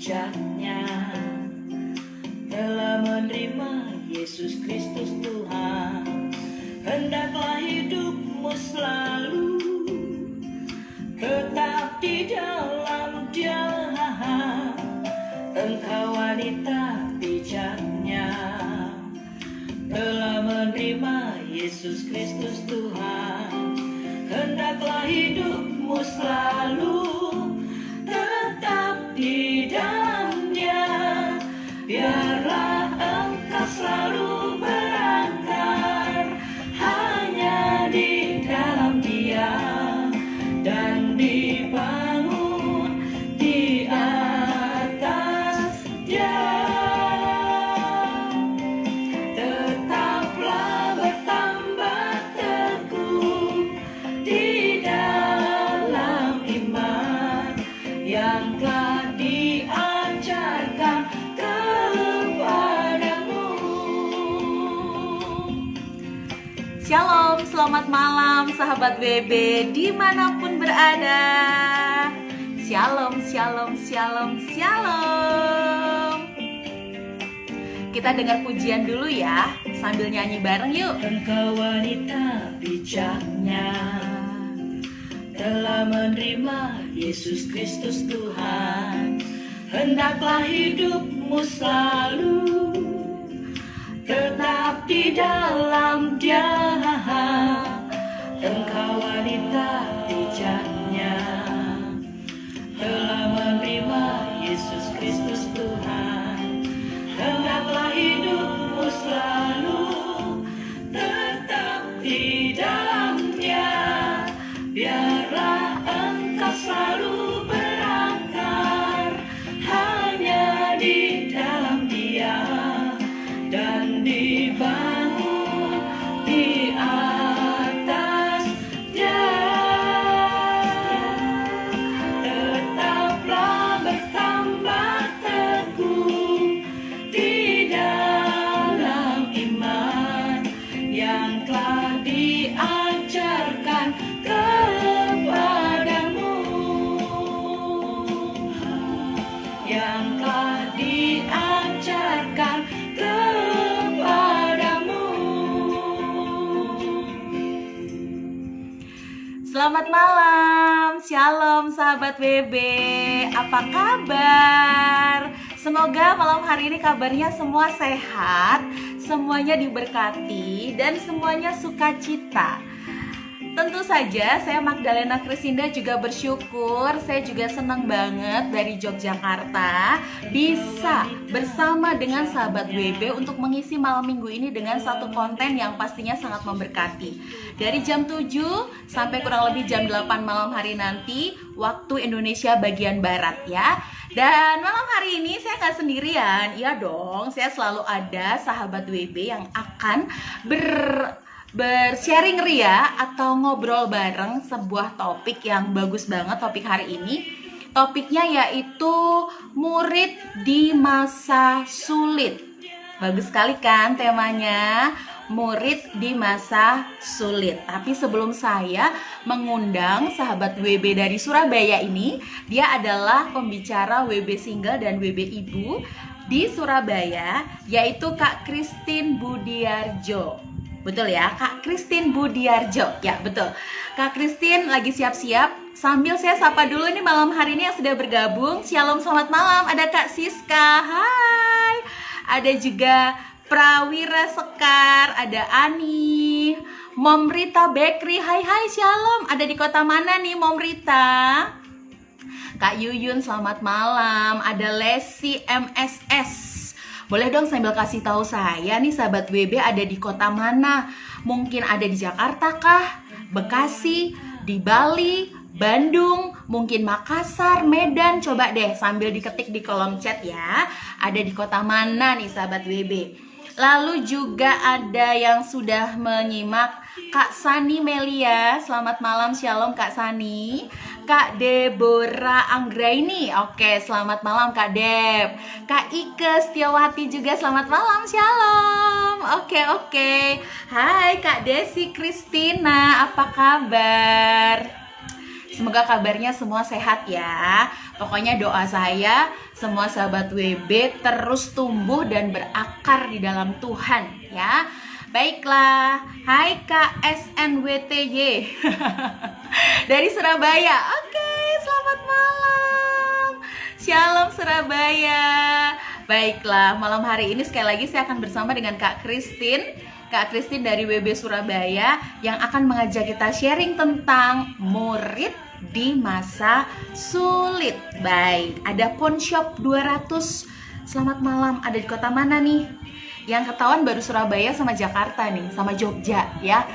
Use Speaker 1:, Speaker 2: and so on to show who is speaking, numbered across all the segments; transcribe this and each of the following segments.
Speaker 1: bijaknya, telah menerima Yesus Kristus Tuhan. Hendaklah hidupmu selalu tetap di dalam Dia. Engkau wanita bijaknya, telah menerima Yesus Kristus Tuhan. Hendaklah hidupmu selalu tetap di dalam Dia. Biarlah engkau selalu berangkat hanya di dalam Dia, dan dibangun di atas Dia. Tetaplah bertambah teguh di dalam iman yang telah diajarkan kepadamu.
Speaker 2: Shalom, selamat malam sahabat WB dimanapun berada. Shalom, shalom, shalom, shalom. Kita dengar pujian dulu ya, sambil nyanyi bareng yuk.
Speaker 1: Engkau wanita bijaknya, telah menerima Yesus Kristus Tuhan. Hendaklah hidupmu selalu tetap di dalam Dia. Engkau wanita bijaknya, telah menerima Yesus Kristus Tuhan. Hendaklah hidupmu selalu tetap di dalam Dia. Biarlah engkau selalu berangkat hanya di dalam Dia, dan dibangun di atas Dia. Tetaplah bertambah teguh di dalam iman yang telah diajarkan kepadamu, yang telah diajarkan kepadamu.
Speaker 2: Selamat malam, shalom sahabat WB. Apa kabar? Semoga malam hari ini kabarnya semua sehat, semuanya diberkati, dan semuanya sukacita. Tentu saja saya Magdalena Krisinda juga bersyukur, saya juga senang banget dari Yogyakarta bisa bersama dengan sahabat WB untuk mengisi malam minggu ini dengan satu konten yang pastinya sangat memberkati. Dari jam 7 sampai kurang lebih jam 8 malam hari nanti waktu Indonesia bagian Barat ya. Dan malam hari ini saya nggak sendirian, iya dong, saya selalu ada sahabat WB yang akan bersharing ria atau ngobrol bareng sebuah topik yang bagus banget. Topik hari ini, topiknya yaitu murid di masa sulit. Bagus sekali kan temanya, murid di masa sulit. Tapi sebelum saya mengundang sahabat WB dari Surabaya ini, dia adalah pembicara WB single dan WB ibu di Surabaya, yaitu Kak Christine Budiarjo. Betul ya, Kak Christine Budiarjo. Ya, betul. Kak Christine lagi siap-siap. Sambil saya sapa dulu nih malam hari ini yang sudah bergabung. Shalom, selamat malam. Ada Kak Siska. Hai. Ada juga Prawira Sekar, ada Ani, Mom Rita Bakery. Hai, shalom. Ada di kota mana nih Mom Rita? Kak Yuyun, selamat malam. Ada Lesi MSS. Boleh dong sambil kasih tahu saya nih sahabat WB ada di kota mana? Mungkin ada di Jakarta kah? Bekasi, di Bali, Bandung, mungkin Makassar, Medan. Coba deh sambil diketik di kolom chat ya. Ada di kota mana nih sahabat WB? Lalu juga ada yang sudah menyimak, Kak Sani Melia. Selamat malam, shalom Kak Sani. Kak Deborah Anggraini. Oke, selamat malam Kak Deb. Kak Ike Setiawati juga selamat malam, shalom. Oke. Hai Kak Desi Kristina, apa kabar? Semoga kabarnya semua sehat ya. Pokoknya doa saya semua sahabat WB terus tumbuh dan berakar di dalam Tuhan ya. Baiklah, hai Kak SNWTY dari Surabaya. Oke, selamat malam. Shalom Surabaya. Baiklah, malam hari ini sekali lagi saya akan bersama dengan Kak Christine dari WB Surabaya yang akan mengajak kita sharing tentang murid di masa sulit. Baik, ada Pawn Shop 200. Selamat malam, ada di kota mana nih? Yang ketahuan baru Surabaya sama Jakarta nih, sama Jogja ya.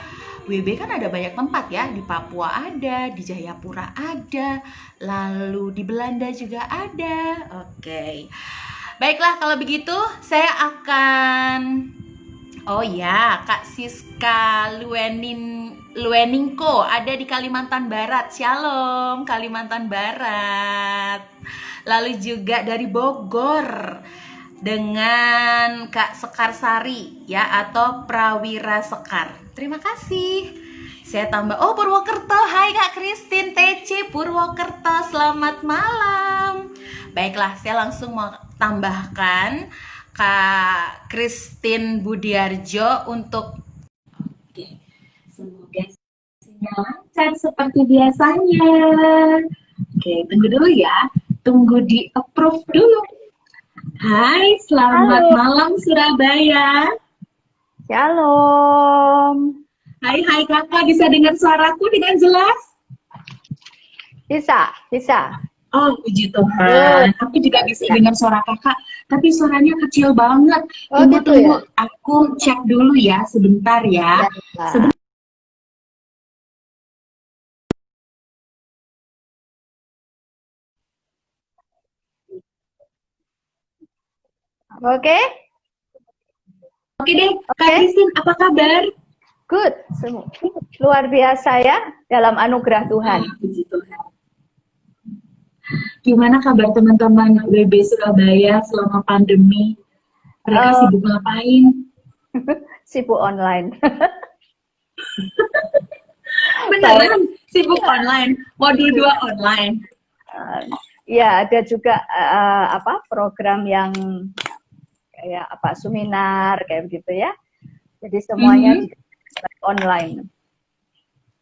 Speaker 2: WB kan ada banyak tempat ya, di Papua ada, di Jayapura ada, lalu di Belanda juga ada. Oke. Baiklah, kalau begitu saya akan oh ya, Kak Siska Lueningko ada di Kalimantan Barat. Shalom, Kalimantan Barat. Lalu juga dari Bogor dengan Kak Sekar Sari ya, atau Prawira Sekar. Terima kasih. Saya tambah, oh Purwokerto, hai Kak Christine TC Purwokerto, selamat malam. Baiklah, saya langsung mau tambahkan Kak Christine Budiarjo untuk
Speaker 1: Semoga sinyal lancar seperti biasanya. Oke, tunggu dulu ya. Tunggu di approve dulu. Hai, selamat malam Surabaya.
Speaker 3: Shalom.
Speaker 1: Hai kakak, bisa dengar suaraku dengan jelas?
Speaker 3: Bisa.
Speaker 1: Oh, puji Tuhan. Aku juga bisa dengar suara kakak, tapi suaranya kecil banget.
Speaker 3: Oh, gitu
Speaker 1: Tunggu,
Speaker 3: ya?
Speaker 1: aku cek dulu ya, sebentar ya.
Speaker 3: Ya. Oke,
Speaker 1: Oke deh, Kak Christine, apa kabar?
Speaker 3: good. Semua luar biasa ya dalam anugerah Tuhan.
Speaker 1: Puji Tuhan. Gimana kabar teman-teman WB Surabaya selama pandemi? Mereka sibuk ngapain?
Speaker 3: Sibuk online.
Speaker 1: Beneran sibuk online, modul 2 online.
Speaker 3: Ya, ada juga program yang kayak seminar kayak begitu ya. Jadi semuanya online.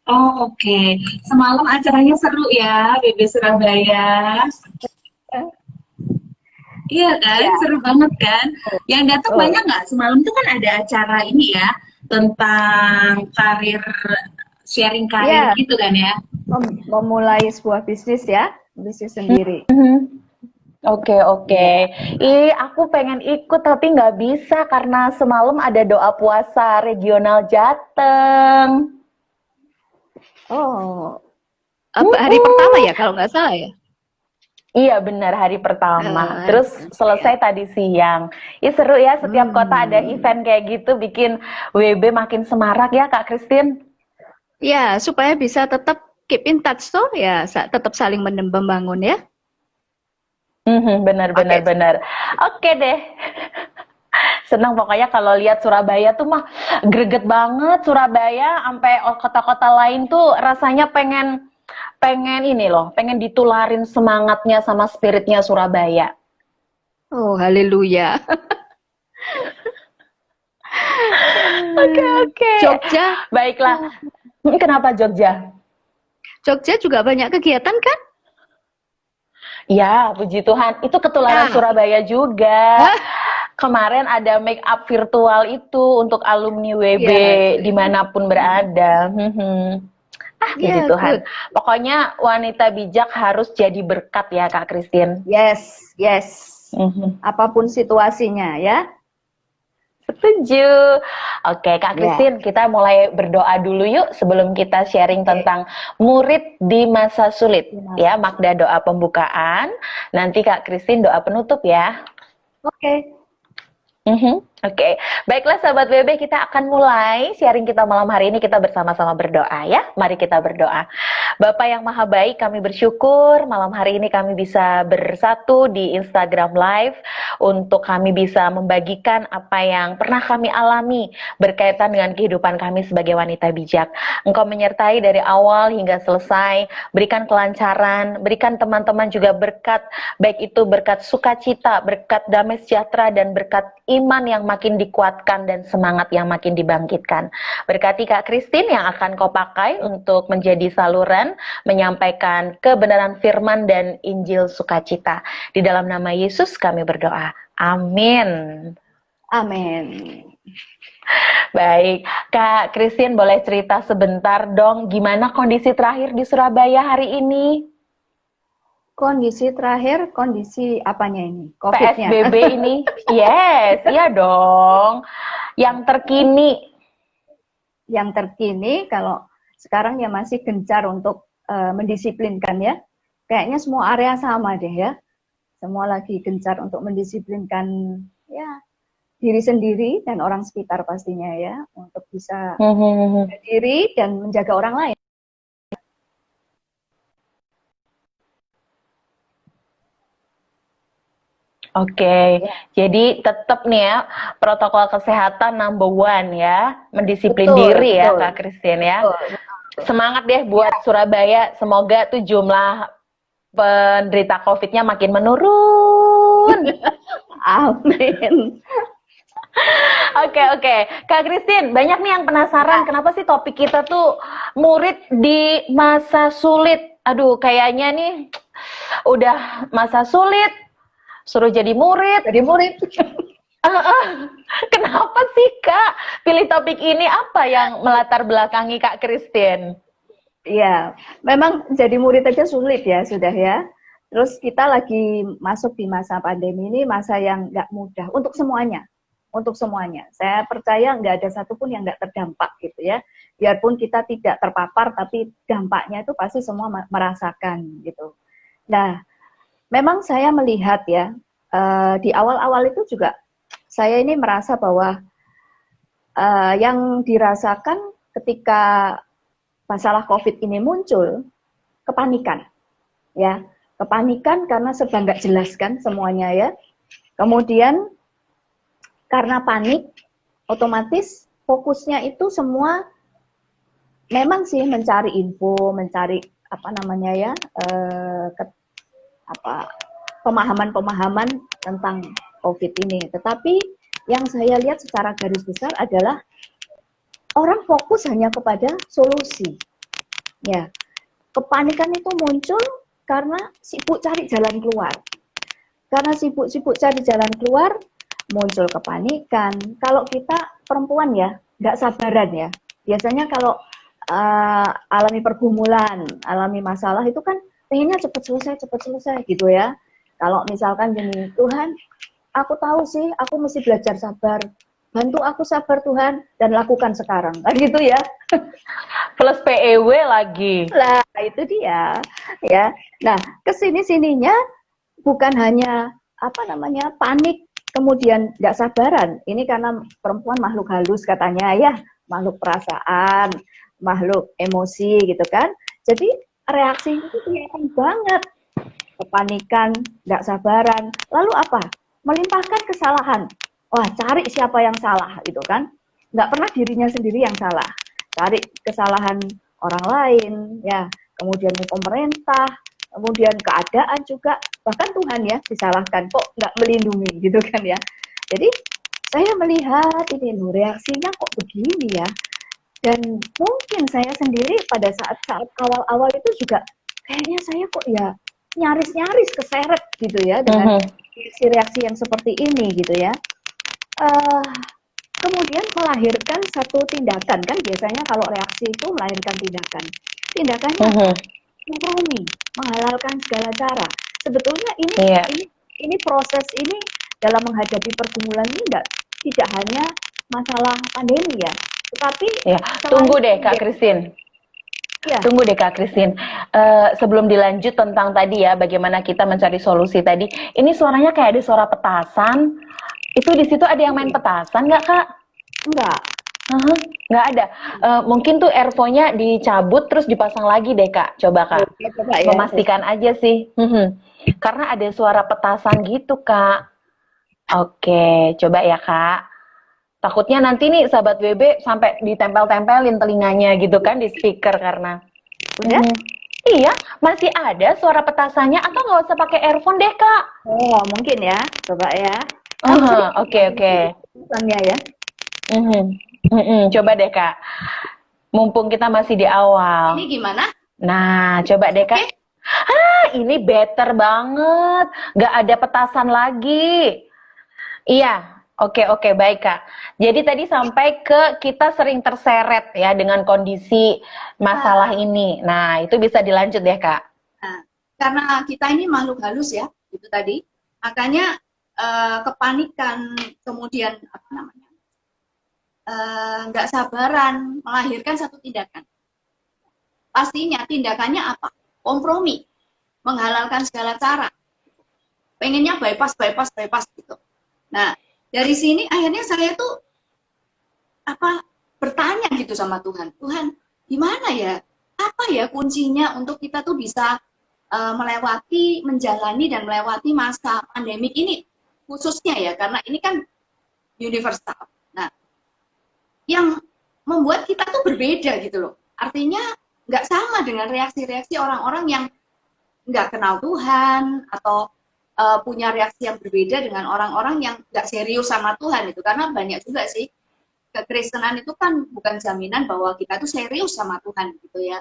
Speaker 1: Oh, oke. Semalam acaranya seru ya, WB Surabaya. Iya kan, seru banget kan. Yang datang banyak nggak? Semalam tuh kan ada acara ini ya, tentang karir, sharing karir gitu kan ya.
Speaker 3: Memulai sebuah bisnis sendiri.
Speaker 2: Oke. Aku pengen ikut tapi nggak bisa karena semalam ada doa puasa regional Jateng.
Speaker 3: Oh, hari pertama ya kalau nggak salah ya?
Speaker 2: Iya benar, hari pertama. Terus selesai tadi siang. Seru ya, setiap kota ada event kayak gitu, bikin WB makin semarak ya Kak Christine.
Speaker 3: Ya, supaya bisa tetap keep in touch tuh ya, tetap saling membangun ya.
Speaker 2: Benar. Oke deh. Senang pokoknya kalau lihat Surabaya tuh mah greget banget. Surabaya sampai kota-kota lain tuh rasanya pengen ini loh, pengen ditularin semangatnya sama spiritnya Surabaya.
Speaker 3: Oh, haleluya.
Speaker 2: Oke.
Speaker 3: Jogja.
Speaker 2: Baiklah. Kenapa Jogja?
Speaker 3: Jogja juga banyak kegiatan kan?
Speaker 2: Ya, puji Tuhan. Itu ketularan Surabaya juga. Kemarin ada make up virtual itu untuk alumni WB dimanapun berada. Puji Tuhan. Good. Pokoknya wanita bijak harus jadi berkat ya Kak Christine.
Speaker 3: Yes. Apapun situasinya ya.
Speaker 2: Setuju. Oke Kak Christine, kita mulai berdoa dulu yuk sebelum kita sharing tentang murid di masa sulit. Ya, Magda doa pembukaan, nanti Kak Christine doa penutup ya.
Speaker 3: Oke.
Speaker 2: Oke. Baiklah sahabat WB, kita akan mulai sharing kita malam hari ini. Kita bersama-sama berdoa ya. Mari kita berdoa. Bapak yang maha baik, kami bersyukur malam hari ini kami bisa bersatu di Instagram Live
Speaker 4: untuk kami bisa membagikan apa yang pernah kami alami berkaitan dengan kehidupan kami sebagai wanita bijak. Engkau menyertai dari awal hingga selesai, berikan kelancaran, berikan teman-teman juga berkat, baik itu berkat sukacita, berkat damai sejahtera, dan berkat iman yang makin dikuatkan dan semangat yang makin dibangkitkan. Berkati Kak Christine yang akan kau pakai untuk menjadi saluran menyampaikan kebenaran firman dan Injil sukacita. Di dalam nama Yesus kami berdoa. Amin.
Speaker 3: Amin.
Speaker 4: Baik, Kak Christine boleh cerita sebentar dong gimana kondisi terakhir di Surabaya hari ini?
Speaker 3: Kondisi terakhir, kondisi apanya ini? COVID-nya?
Speaker 4: PSBB ini? Yes, iya dong. Yang terkini.
Speaker 3: Yang terkini kalau sekarang ya masih gencar untuk mendisiplinkan ya. Kayaknya semua area sama deh ya. Semua lagi gencar untuk mendisiplinkan ya diri sendiri dan orang sekitar pastinya ya, untuk bisa menjaga diri dan menjaga orang lain.
Speaker 4: Oke, jadi tetap nih ya protokol kesehatan number one ya, mendisiplin diri ya Kak Christine ya. Semangat deh buat Surabaya, semoga tuh jumlah penderita COVID-nya makin menurun.
Speaker 3: Amin.
Speaker 4: Oke, Kak Christine, banyak nih yang penasaran kenapa sih topik kita tuh murid di masa sulit. Aduh, kayaknya nih udah masa sulit, suruh jadi murid. Kenapa sih Kak pilih topik ini? Apa yang melatar belakangi Kak Christine?
Speaker 3: Ya, memang jadi murid aja sulit ya sudah ya. Terus kita lagi masuk di masa pandemi ini, masa yang nggak mudah untuk semuanya. Untuk semuanya. Saya percaya nggak ada satupun yang nggak terdampak gitu ya. Biarpun kita tidak terpapar, tapi dampaknya itu pasti semua merasakan gitu. Nah, memang saya melihat ya, di awal-awal itu juga saya ini merasa bahwa yang dirasakan ketika masalah COVID ini muncul, kepanikan. Ya, kepanikan karena serba nggak jelas kan semuanya ya. Kemudian karena panik, otomatis fokusnya itu semua memang sih mencari info, mencari apa namanya ya, pemahaman-pemahaman tentang COVID ini. Tetapi yang saya lihat secara garis besar adalah orang fokus hanya kepada solusi. Ya, kepanikan itu muncul karena sibuk cari jalan keluar. Karena sibuk cari jalan keluar, muncul kepanikan. Kalau kita perempuan ya, nggak sabaran ya. Biasanya kalau alami pergumulan, alami masalah itu kan pengennya cepat selesai gitu ya. Kalau misalkan gini, Tuhan, aku tahu sih, aku mesti belajar sabar. Bantu aku sabar Tuhan dan lakukan sekarang, kan gitu ya.
Speaker 4: Plus PEW lagi.
Speaker 3: Lah, itu dia. Ya. Nah, kesini-sininya bukan hanya apa namanya panik, kemudian nggak sabaran. Ini karena perempuan makhluk halus katanya ya, makhluk perasaan, makhluk emosi gitu kan. Jadi reaksi itu kelihatan banget. Kepanikan, nggak sabaran. Lalu apa? Melimpahkan kesalahan. Wah, cari siapa yang salah gitu kan. Nggak pernah dirinya sendiri yang salah. Cari kesalahan orang lain, ya. Kemudian pemerintah, kemudian keadaan juga, bahkan Tuhan ya disalahkan, kok nggak melindungi gitu kan ya. Jadi saya melihat ini loh, reaksinya kok begini ya. Dan mungkin saya sendiri pada saat awal-awal itu juga kayaknya saya kok ya nyaris-nyaris keseret gitu ya dengan reaksi yang seperti ini gitu ya. Kemudian melahirkan satu tindakan, kan biasanya kalau reaksi itu melahirkan tindakan. Tindakannya kompromi, menghalalkan segala cara. Sebetulnya ini proses ini dalam menghadapi pergumulan ini tidak hanya masalah pandemi ya, tetapi
Speaker 4: tunggu deh Kak Christine. Ya. Tunggu deh Kak Christine. Sebelum dilanjut tentang tadi ya, bagaimana kita mencari solusi tadi, ini suaranya kayak ada suara petasan. Itu di situ ada yang main petasan nggak Kak?
Speaker 3: Enggak.
Speaker 4: Nggak ada. Mungkin tuh earphone-nya dicabut terus dipasang lagi deh Kak. Coba Kak.
Speaker 3: Coba, ya.
Speaker 4: Memastikan aja sih. Karena ada suara petasan gitu Kak. Oke, coba ya Kak. Takutnya nanti nih sahabat WB sampai ditempel-tempelin telinganya gitu kan di speaker karena.
Speaker 3: Udah?
Speaker 4: Iya, masih ada suara petasannya atau nggak usah pakai earphone deh Kak?
Speaker 3: Oh, mungkin ya. Coba ya.
Speaker 4: Oke.
Speaker 3: Pesannya ya.
Speaker 4: Coba deh Kak. Mumpung kita masih di awal.
Speaker 1: Ini gimana?
Speaker 4: Nah, coba deh Kak. Ini better banget. Nggak ada petasan lagi. Iya, oke, baik Kak. Jadi tadi sampai ke kita sering terseret ya dengan kondisi masalah ini. Nah, itu bisa dilanjut deh Kak.
Speaker 1: Nah, karena kita ini makhluk halus ya, itu tadi. Makanya kepanikan, kemudian apa namanya, nggak sabaran melahirkan satu tindakan. Pastinya tindakannya apa? Kompromi, menghalalkan segala cara. Pengennya bypass gitu. Nah, dari sini akhirnya saya tuh bertanya gitu sama Tuhan. Tuhan, gimana ya? Apa ya kuncinya untuk kita tuh bisa menjalani dan melewati masa pandemik ini khususnya ya, karena ini kan universal. Nah, yang membuat kita tuh berbeda gitu loh. Artinya nggak sama dengan reaksi-reaksi orang-orang yang nggak kenal Tuhan atau punya reaksi yang berbeda dengan orang-orang yang nggak serius sama Tuhan itu. Karena banyak juga sih, kekristenan itu kan bukan jaminan bahwa kita tuh serius sama Tuhan gitu ya.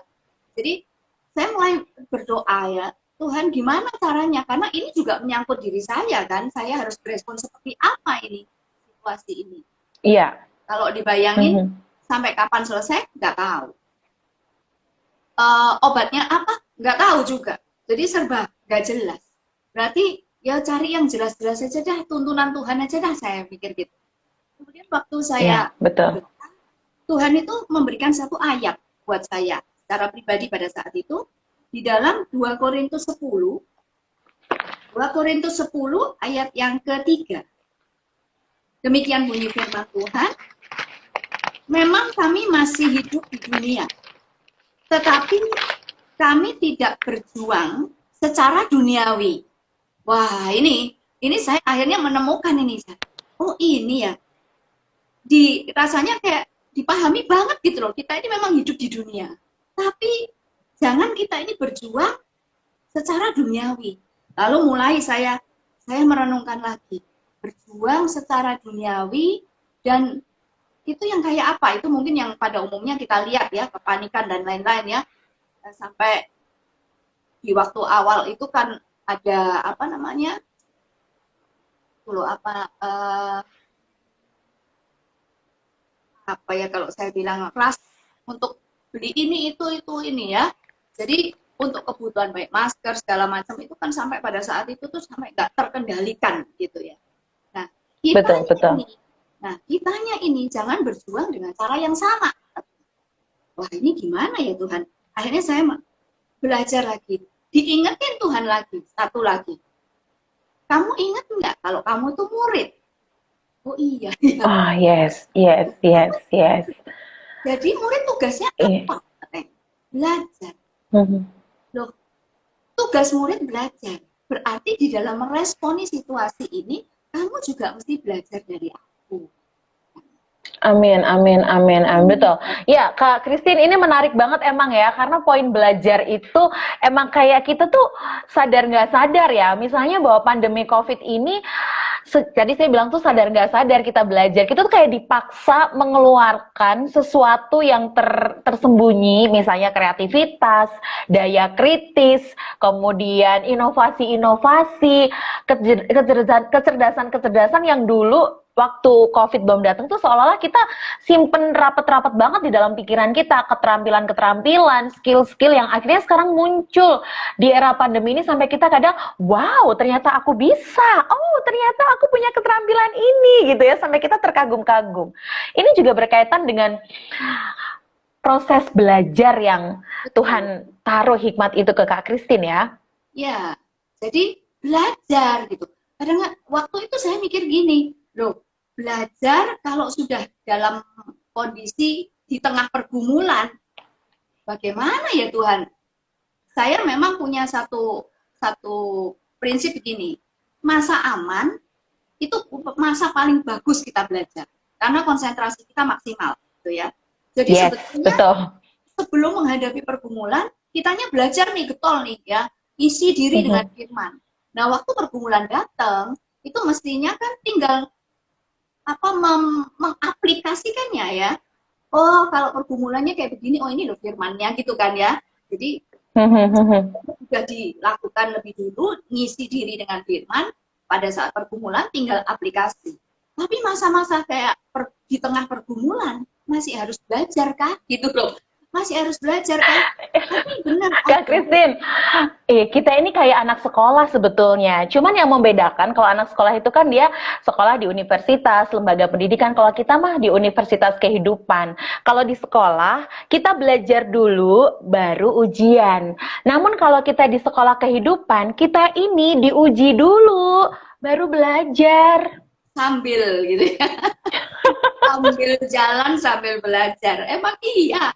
Speaker 1: Jadi saya mulai berdoa ya, Tuhan gimana caranya? Karena ini juga menyangkut diri saya kan, saya harus berespon seperti apa ini situasi ini.
Speaker 4: Iya.
Speaker 1: Kalau dibayangin sampai kapan selesai nggak tahu. Obatnya apa? Nggak tahu juga. Jadi serba nggak jelas. Berarti ya cari yang jelas-jelas aja dah, tuntunan Tuhan aja dah, saya pikir gitu. Kemudian waktu saya
Speaker 4: betul.
Speaker 1: Tuhan itu memberikan satu ayat buat saya secara pribadi pada saat itu di dalam 2 Korintus 10 ayat yang ketiga. Demikian bunyi firman Tuhan. Memang kami masih hidup di dunia, tetapi kami tidak berjuang secara duniawi. Wah, ini saya akhirnya menemukan ini. Oh, ini ya. Rasanya kayak dipahami banget gitu loh. Kita ini memang hidup di dunia. Tapi jangan kita ini berjuang secara duniawi. Lalu mulai saya merenungkan lagi. Berjuang secara duniawi, dan itu yang kayak apa? Itu mungkin yang pada umumnya kita lihat ya, kepanikan dan lain-lain ya. Sampai di waktu awal itu kan ada apa namanya, apa ya kalau saya bilang, kelas untuk beli ini itu ini ya. Jadi untuk kebutuhan baik masker segala macam itu kan sampai pada saat itu tuh sampai nggak terkendalikan gitu ya. Nah, kitanya ini jangan berjuang dengan cara yang sama. Wah, ini gimana ya Tuhan? Akhirnya saya belajar lagi, diingetin Tuhan lagi, satu lagi. Kamu ingat nggak kalau kamu tuh murid? Oh iya.
Speaker 4: Oh yes.
Speaker 1: Jadi murid tugasnya apa? Belajar. Loh, tugas murid belajar. Berarti di dalam meresponi situasi ini, kamu juga mesti belajar dari aku.
Speaker 4: Amin. Betul. Ya, Kak Christine, ini menarik banget emang ya, karena poin belajar itu emang kayak kita tuh sadar nggak sadar ya. Misalnya bahwa pandemi COVID ini, tadi saya bilang tuh sadar nggak sadar kita belajar. Kita tuh kayak dipaksa mengeluarkan sesuatu yang tersembunyi, misalnya kreativitas, daya kritis, kemudian inovasi-inovasi, kecerdasan yang dulu waktu COVID belum datang tuh seolah-olah kita simpen rapet-rapet banget di dalam pikiran kita, keterampilan-keterampilan, skill-skill yang akhirnya sekarang muncul di era pandemi ini sampai kita kadang, wow, ternyata aku bisa, oh ternyata aku punya keterampilan ini gitu ya, sampai kita terkagum-kagum. Ini juga berkaitan dengan proses belajar yang Tuhan taruh hikmat itu ke Kak Christine ya.
Speaker 1: Ya, jadi belajar gitu. Kadang waktu itu saya mikir gini, loh, belajar kalau sudah dalam kondisi di tengah pergumulan, bagaimana ya Tuhan? Saya memang punya satu prinsip begini, masa aman
Speaker 5: itu masa paling bagus kita belajar karena konsentrasi kita maksimal, gitu ya. Jadi
Speaker 4: Yes,
Speaker 5: sebetulnya
Speaker 4: betul.
Speaker 5: sebelum menghadapi pergumulan, kitanya belajar nih, getol nih ya, isi diri dengan firman. Nah, waktu pergumulan datang, itu mestinya kan tinggal mengaplikasikannya ya. Oh, kalau pergumulannya kayak begini, oh ini loh firmannya gitu kan ya. Jadi sudah dilakukan lebih dulu, ngisi diri dengan firman, pada saat pergumulan tinggal aplikasi. Tapi masa-masa kayak di tengah pergumulan, masih harus belajar kah? Gitu loh. Masih harus belajar kan? Tapi benar.
Speaker 4: Kak Christine, kita ini kayak anak sekolah sebetulnya. Cuman yang membedakan kalau anak sekolah itu kan dia sekolah di universitas, lembaga pendidikan. Kalau kita mah di universitas kehidupan. Kalau di sekolah, kita belajar dulu, baru ujian. Namun kalau kita di sekolah kehidupan, kita ini diuji dulu, baru belajar.
Speaker 5: Sambil gitu ya. Sambil jalan sambil belajar. Emang iya.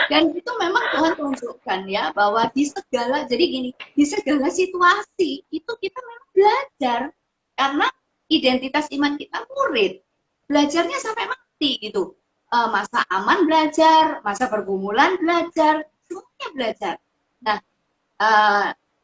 Speaker 5: Dan itu memang Tuhan tunjukkan ya bahwa di segala, jadi gini, di segala situasi itu kita memang belajar karena identitas iman kita murid. Belajarnya sampai mati gitu. Masa aman belajar, masa pergumulan belajar, semuanya belajar. Nah,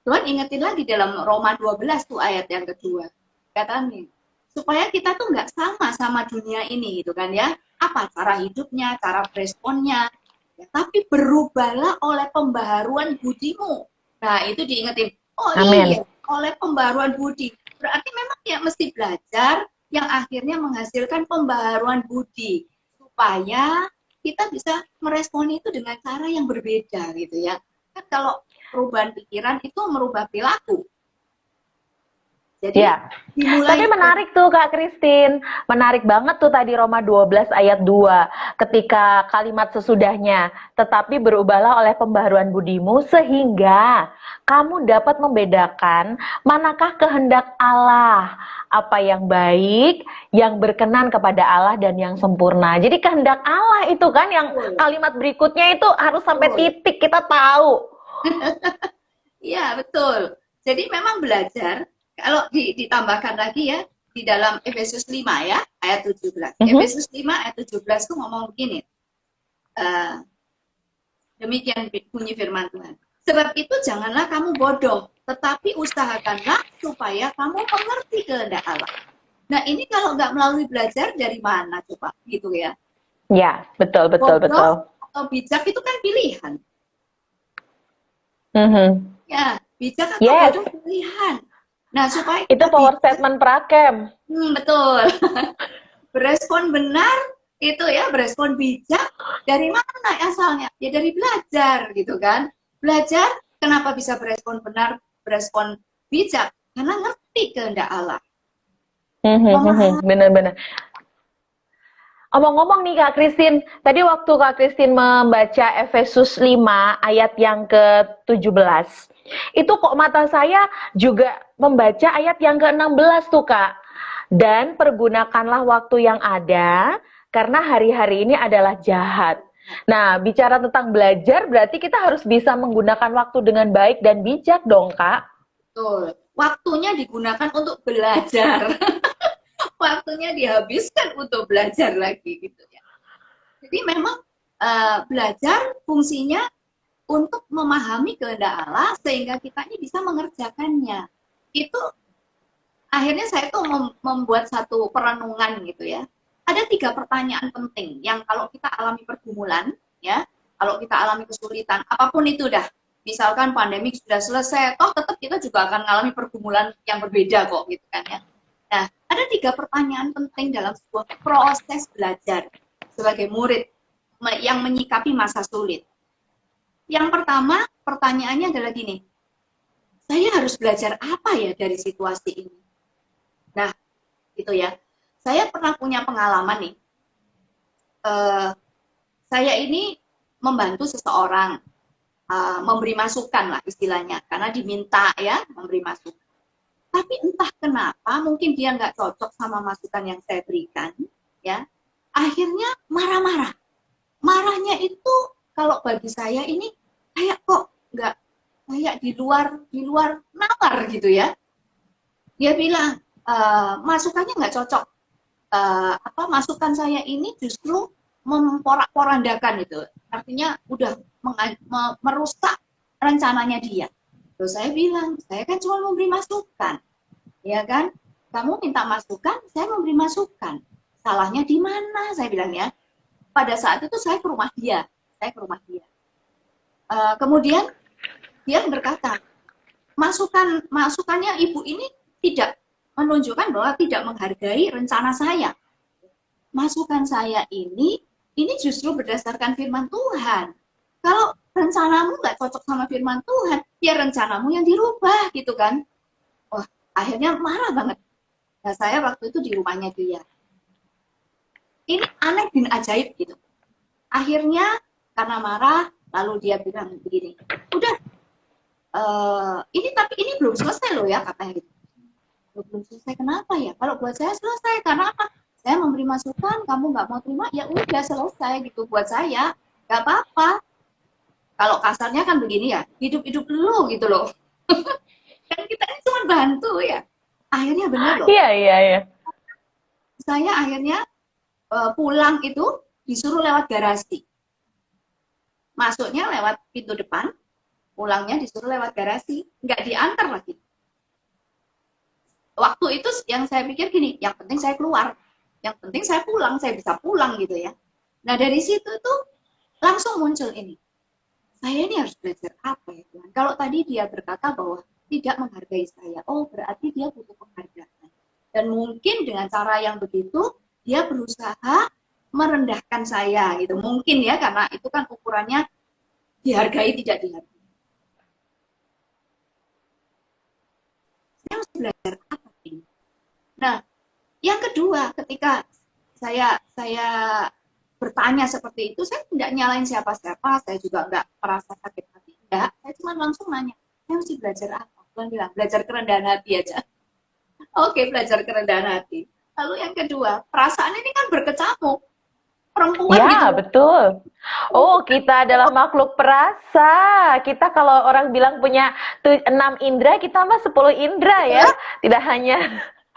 Speaker 5: Tuhan ingetin lagi dalam Roma 12 tuh ayat yang kedua. Katanya supaya kita tuh nggak sama dunia ini gitu kan ya, apa cara hidupnya, cara responnya ya, tapi berubahlah oleh pembaharuan budimu. Nah itu diingetin, oh
Speaker 4: Amen.
Speaker 5: iya, oleh pembaharuan budi, berarti memang ya mesti belajar yang akhirnya menghasilkan pembaharuan budi supaya kita bisa merespon itu dengan cara yang berbeda gitu ya. Kan kalau perubahan pikiran itu merubah perilaku. Jadi
Speaker 4: Ya.
Speaker 5: dimulai.
Speaker 4: Tapi menarik tuh Kak Christine, menarik banget tuh tadi Roma 12 ayat 2 ketika kalimat sesudahnya, tetapi berubahlah oleh pembaharuan budimu sehingga kamu dapat membedakan manakah kehendak Allah, apa yang baik, yang berkenan kepada Allah dan yang sempurna. Jadi kehendak Allah itu kan yang kalimat berikutnya itu harus sampai titik kita tahu.
Speaker 5: Iya, betul. Jadi memang belajar. Kalau ditambahkan lagi ya, di dalam Efesus 5 ya, ayat 17. Efesus 5 ayat 17 itu ngomong begini. Demikian bunyi firman Tuhan. Sebab itu janganlah kamu bodoh, tetapi usahakanlah supaya kamu mengerti kehendak Allah. Nah ini kalau nggak melalui belajar dari mana coba gitu ya?
Speaker 4: Ya, betul.
Speaker 5: Bodoh atau bijak itu kan pilihan. Ya, bijak atau bodoh pilihan. Nah, supaya
Speaker 4: itu power statement Prakem.
Speaker 5: Betul. Berespon benar itu ya, berespon bijak dari mana asalnya? Ya dari belajar gitu kan. Belajar kenapa bisa berespon benar, berespon bijak? Karena ngerti kehendak Allah.
Speaker 4: Benar-benar. Omong-ngomong nih Kak Christine, tadi waktu Kak Christine membaca Efesus 5 ayat yang ke-17, itu kok mata saya juga membaca ayat yang ke-16 tuh Kak. Dan pergunakanlah waktu yang ada, karena hari-hari ini adalah jahat. Nah, bicara tentang belajar, berarti kita harus bisa menggunakan waktu dengan baik dan bijak dong Kak.
Speaker 5: Betul, waktunya digunakan untuk belajar. Waktunya dihabiskan untuk belajar lagi gitu ya. Jadi memang belajar fungsinya untuk memahami kehendak Allah sehingga kita ini bisa mengerjakannya. Itu akhirnya saya tuh membuat satu perenungan gitu ya. Ada 3 pertanyaan penting yang kalau kita alami pergumulan ya, kalau kita alami kesulitan apapun itu dah. Misalkan pandemi sudah selesai, toh tetap kita juga akan mengalami pergumulan yang berbeda kok gitu kan ya. Nah, ada 3 pertanyaan penting dalam sebuah proses belajar sebagai murid yang menyikapi masa sulit. Yang pertama, pertanyaannya adalah gini, saya harus belajar apa ya dari situasi ini? Nah, gitu ya. Saya pernah punya pengalaman nih. Saya ini membantu seseorang, memberi masukan lah istilahnya, karena diminta ya, memberi masukan. Tapi entah kenapa, mungkin dia nggak cocok sama masukan yang saya berikan, ya. Akhirnya marah-marah. Marahnya itu kalau bagi saya ini kayak kok nggak kayak di luar nalar gitu ya. Dia bilang, masukannya nggak cocok. Masukan saya ini justru memporak-porandakan itu. Artinya udah merusak rencananya dia. Terus saya bilang, saya kan cuma memberi masukan. Ya kan? Kamu minta masukan, saya memberi masukan. Salahnya di mana? Saya bilang ya. Pada saat itu saya ke rumah dia. Kemudian dia berkata, masukannya ibu ini tidak menunjukkan bahwa tidak menghargai rencana saya. Masukan saya ini justru berdasarkan firman Tuhan. Kalau rencanamu nggak cocok sama firman Tuhan, ya rencanamu yang dirubah gitu kan. Wah, akhirnya marah banget. Nah, saya waktu itu di rumahnya dia. Ini aneh bin ajaib gitu. Akhirnya karena marah, lalu dia bilang begini, udah, tapi ini belum selesai loh ya, katanya gitu. Belum selesai kenapa ya? Kalau buat saya selesai, karena apa? Saya memberi masukan, kamu nggak mau terima, ya udah selesai gitu buat saya, nggak apa-apa. Kalau kasarnya kan begini ya, hidup-hidup dulu gitu loh. Kan kita ini cuma bantu ya. Akhirnya benar loh.
Speaker 4: Iya.
Speaker 5: Saya akhirnya pulang itu disuruh lewat garasi. Masuknya lewat pintu depan, pulangnya disuruh lewat garasi, nggak diantar lagi. Waktu itu yang saya pikir gini, yang penting saya keluar, yang penting saya pulang, saya bisa pulang gitu ya. Nah dari situ tuh langsung muncul ini, saya ini harus belajar apa ya Tuhan? Kalau tadi dia berkata bahwa tidak menghargai saya, oh berarti dia butuh penghargaan. Dan mungkin dengan cara yang begitu, dia berusaha merendahkan saya gitu. Mungkin ya, karena itu kan ukurannya dihargai tidak dihargai. Saya harus belajar apa ini? Nah, yang kedua, ketika saya bertanya seperti itu, saya tidak nyalain siapa-siapa, saya juga nggak merasa sakit hati. Enggak, saya cuma langsung nanya, saya mesti belajar apa? Tuhan bilang, belajar kerendahan hati aja. Oke, belajar kerendahan hati. Lalu yang kedua, perasaan ini kan berkecamuk. Perempuan
Speaker 4: Ya,
Speaker 5: gitu.
Speaker 4: betul. Oh, kita adalah makhluk perasa. Kita kalau orang bilang punya 6 indera, kita mah 10 indera ya. Tidak hanya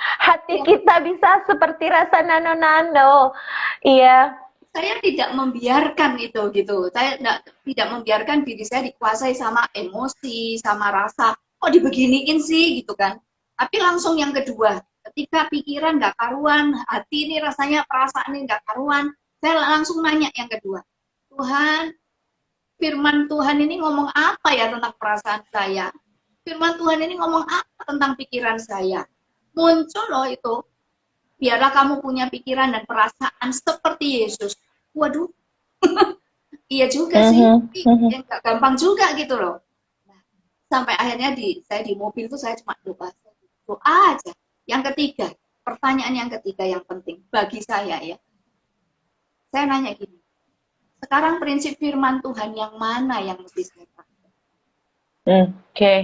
Speaker 4: hati kita bisa seperti rasa nano-nano. Iya.
Speaker 5: Saya tidak membiarkan itu gitu. Saya tidak membiarkan diri saya dikuasai sama emosi, sama rasa. Kok dibeginiin sih gitu kan. Tapi langsung yang kedua, ketika pikiran nggak karuan, hati ini rasanya perasaan ini nggak karuan, saya langsung nanya yang kedua, Tuhan, firman Tuhan ini ngomong apa ya tentang perasaan saya? Firman Tuhan ini ngomong apa tentang pikiran saya? Muncul loh itu, biarlah kamu punya pikiran dan perasaan seperti Yesus. Waduh, iya juga sih, yang gak gampang juga gitu loh. Nah, sampai akhirnya saya di mobil tuh saya cuma doa aja. Yang ketiga, pertanyaan yang ketiga yang penting bagi saya ya. Saya nanya gini, sekarang prinsip firman Tuhan yang mana yang mesti saya pakai?
Speaker 4: Oke.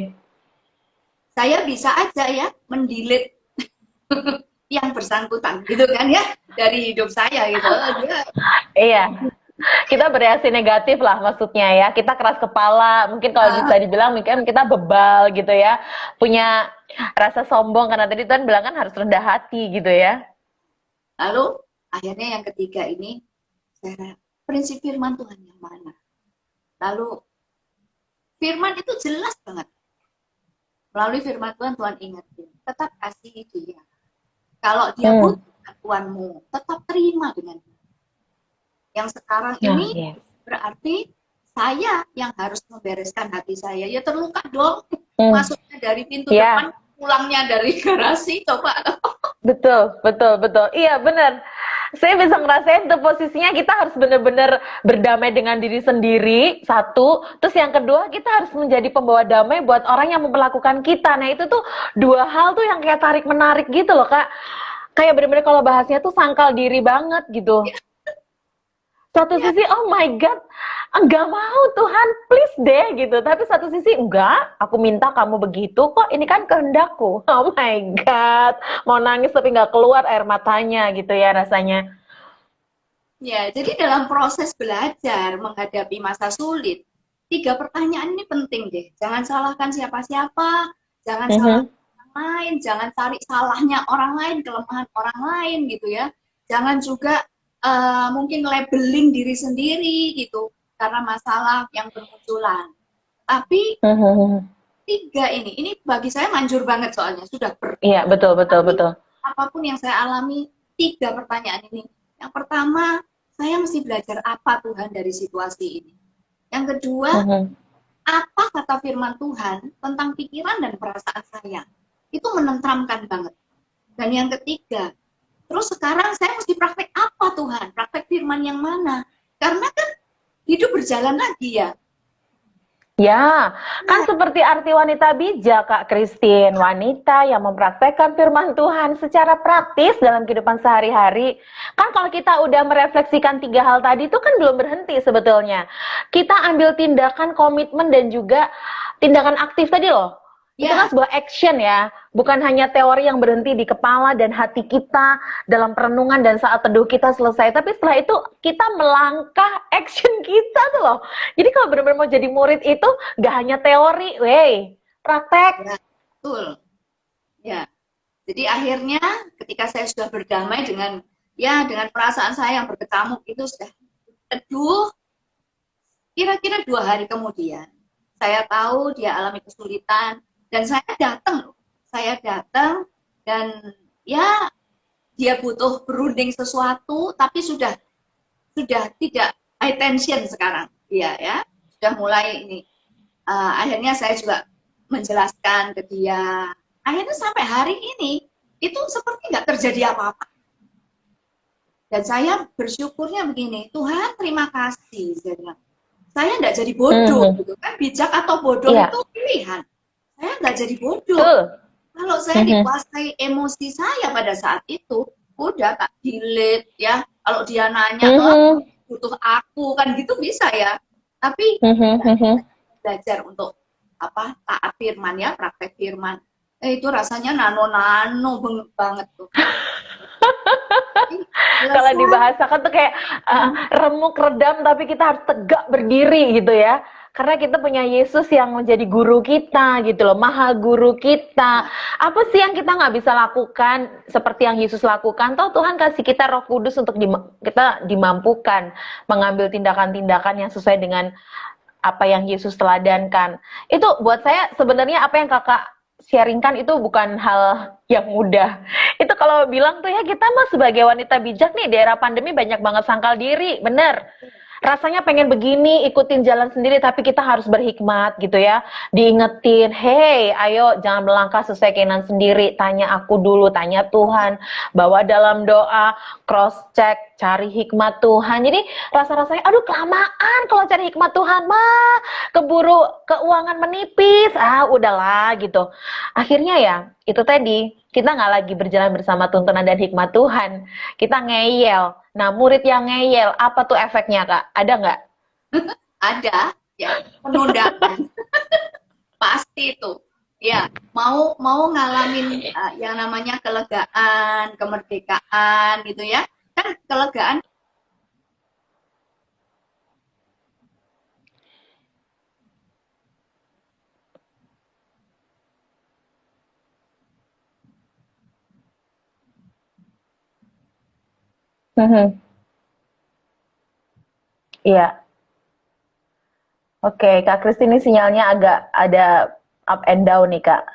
Speaker 5: Saya bisa aja ya mendelete yang bersangkutan gitu kan ya dari hidup saya gitu.
Speaker 4: Iya. Kita bereaksi negatif lah maksudnya ya. Kita keras kepala, mungkin kalau bisa dibilang mungkin kita bebal gitu ya. Punya rasa sombong karena tadi Tuhan bilang kan harus rendah hati gitu ya.
Speaker 5: Lalu akhirnya yang ketiga ini saya prinsip firman Tuhan yang mana? Lalu firman itu jelas banget. Melalui firman Tuhan, Tuhan ingetin, tetap kasih dia. Kalau dia butuh bantuanmu, tetap terima dengan dia. Yang sekarang ini berarti saya yang harus membereskan hati saya. Ya terluka dong, masuknya dari pintu depan, pulangnya dari garasi, coba.
Speaker 4: Betul. Iya benar. Saya bisa ngerasain tuh posisinya kita harus benar-benar berdamai dengan diri sendiri, satu. Terus yang kedua, kita harus menjadi pembawa damai buat orang yang memperlakukan kita. Nah itu tuh dua hal tuh yang kayak tarik-menarik gitu loh Kak. Kayak benar-benar kalau bahasnya tuh sangkal diri banget gitu. Satu sisi, oh my God, enggak mau Tuhan, please deh gitu. Tapi satu sisi, enggak, aku minta kamu begitu kok, ini kan kehendakku. Oh my God, mau nangis tapi nggak keluar air matanya gitu ya rasanya.
Speaker 5: Ya, jadi dalam proses belajar menghadapi masa sulit, 3 pertanyaan ini penting deh. Jangan salahkan siapa-siapa, jangan salahkan orang lain, jangan cari salahnya orang lain, kelemahan orang lain gitu ya. Jangan juga mungkin labeling diri sendiri gitu karena masalah yang bermunculan. Tapi tiga ini bagi saya manjur banget soalnya sudah
Speaker 4: Iya, betul.
Speaker 5: apapun yang saya alami, tiga pertanyaan ini. Yang pertama, saya mesti belajar apa Tuhan dari situasi ini. Yang kedua, apa kata firman Tuhan tentang pikiran dan perasaan saya. Itu menenteramkan banget. Dan yang ketiga, terus sekarang saya mesti praktek apa Tuhan? Praktek firman yang mana? Karena kan hidup berjalan lagi ya.
Speaker 4: Ya, kan seperti arti wanita bijak, Kak Christine. Wanita yang mempraktekkan firman Tuhan secara praktis dalam kehidupan sehari-hari. Kan kalau kita udah merefleksikan tiga hal tadi itu kan belum berhenti sebetulnya. Kita ambil tindakan, komitmen, dan juga tindakan aktif tadi loh. Itu kan sebuah action ya, bukan hanya teori yang berhenti di kepala dan hati kita dalam perenungan dan saat teduh kita selesai. Tapi setelah itu kita melangkah action kita tuh loh. Jadi kalau benar-benar mau jadi murid itu gak hanya teori, praktek.
Speaker 5: Ya, betul. Ya, jadi akhirnya ketika saya sudah berdamai dengan perasaan saya yang berkecamuk itu sudah teduh, kira-kira 2 hari kemudian saya tahu dia alami kesulitan. Dan saya datang dan ya dia butuh berunding sesuatu tapi sudah tidak high tension sekarang dia ya sudah mulai ini akhirnya saya juga menjelaskan ke dia, akhirnya sampai hari ini itu seperti nggak terjadi apa-apa. Dan saya bersyukurnya begini, Tuhan terima kasih, saya nggak jadi bodoh gitu kan, bijak atau bodoh itu pilihan. Saya nggak jadi bodoh. Kalau saya dikuasai emosi saya pada saat itu, udah tak delete ya. Kalau dia nanya, butuh aku kan gitu bisa ya. Tapi belajar untuk taat firman ya, praktek firman. Itu rasanya nano banget tuh.
Speaker 4: Kalau dibahasakan tuh kayak remuk redam tapi kita harus tegak berdiri gitu ya. Karena kita punya Yesus yang menjadi guru kita gitu loh, maha guru kita. Apa sih yang kita nggak bisa lakukan seperti yang Yesus lakukan? Toh Tuhan kasih kita Roh Kudus untuk kita dimampukan mengambil tindakan-tindakan yang sesuai dengan apa yang Yesus teladankan. Itu buat saya sebenarnya apa yang kakak sharingkan itu bukan hal yang mudah. Itu kalau bilang tuh ya kita mah sebagai wanita bijak nih di era pandemi banyak banget sangkal diri, bener. Rasanya pengen begini, ikutin jalan sendiri, tapi kita harus berhikmat gitu ya. Diingetin, hey, ayo jangan melangkah sesuai keinginan sendiri. Tanya aku dulu, tanya Tuhan. Bawa dalam doa, cross check, cari hikmat Tuhan. Jadi rasa-rasanya, aduh kelamaan kalau cari hikmat Tuhan mah. Keburu keuangan menipis, udahlah gitu. Akhirnya ya, itu tadi, kita nggak lagi berjalan bersama tuntunan dan hikmat Tuhan. Kita ngeyel. Nah, murid yang ngeyel, apa tuh efeknya, Kak? Ada nggak?
Speaker 5: Ada, ya, penundaan. Pasti itu. Ya, mau ngalamin yang namanya kelegaan, kemerdekaan gitu ya. Kan kelegaan
Speaker 4: Iya. Oke, Kak Christine ini sinyalnya agak ada up and down nih, Kak.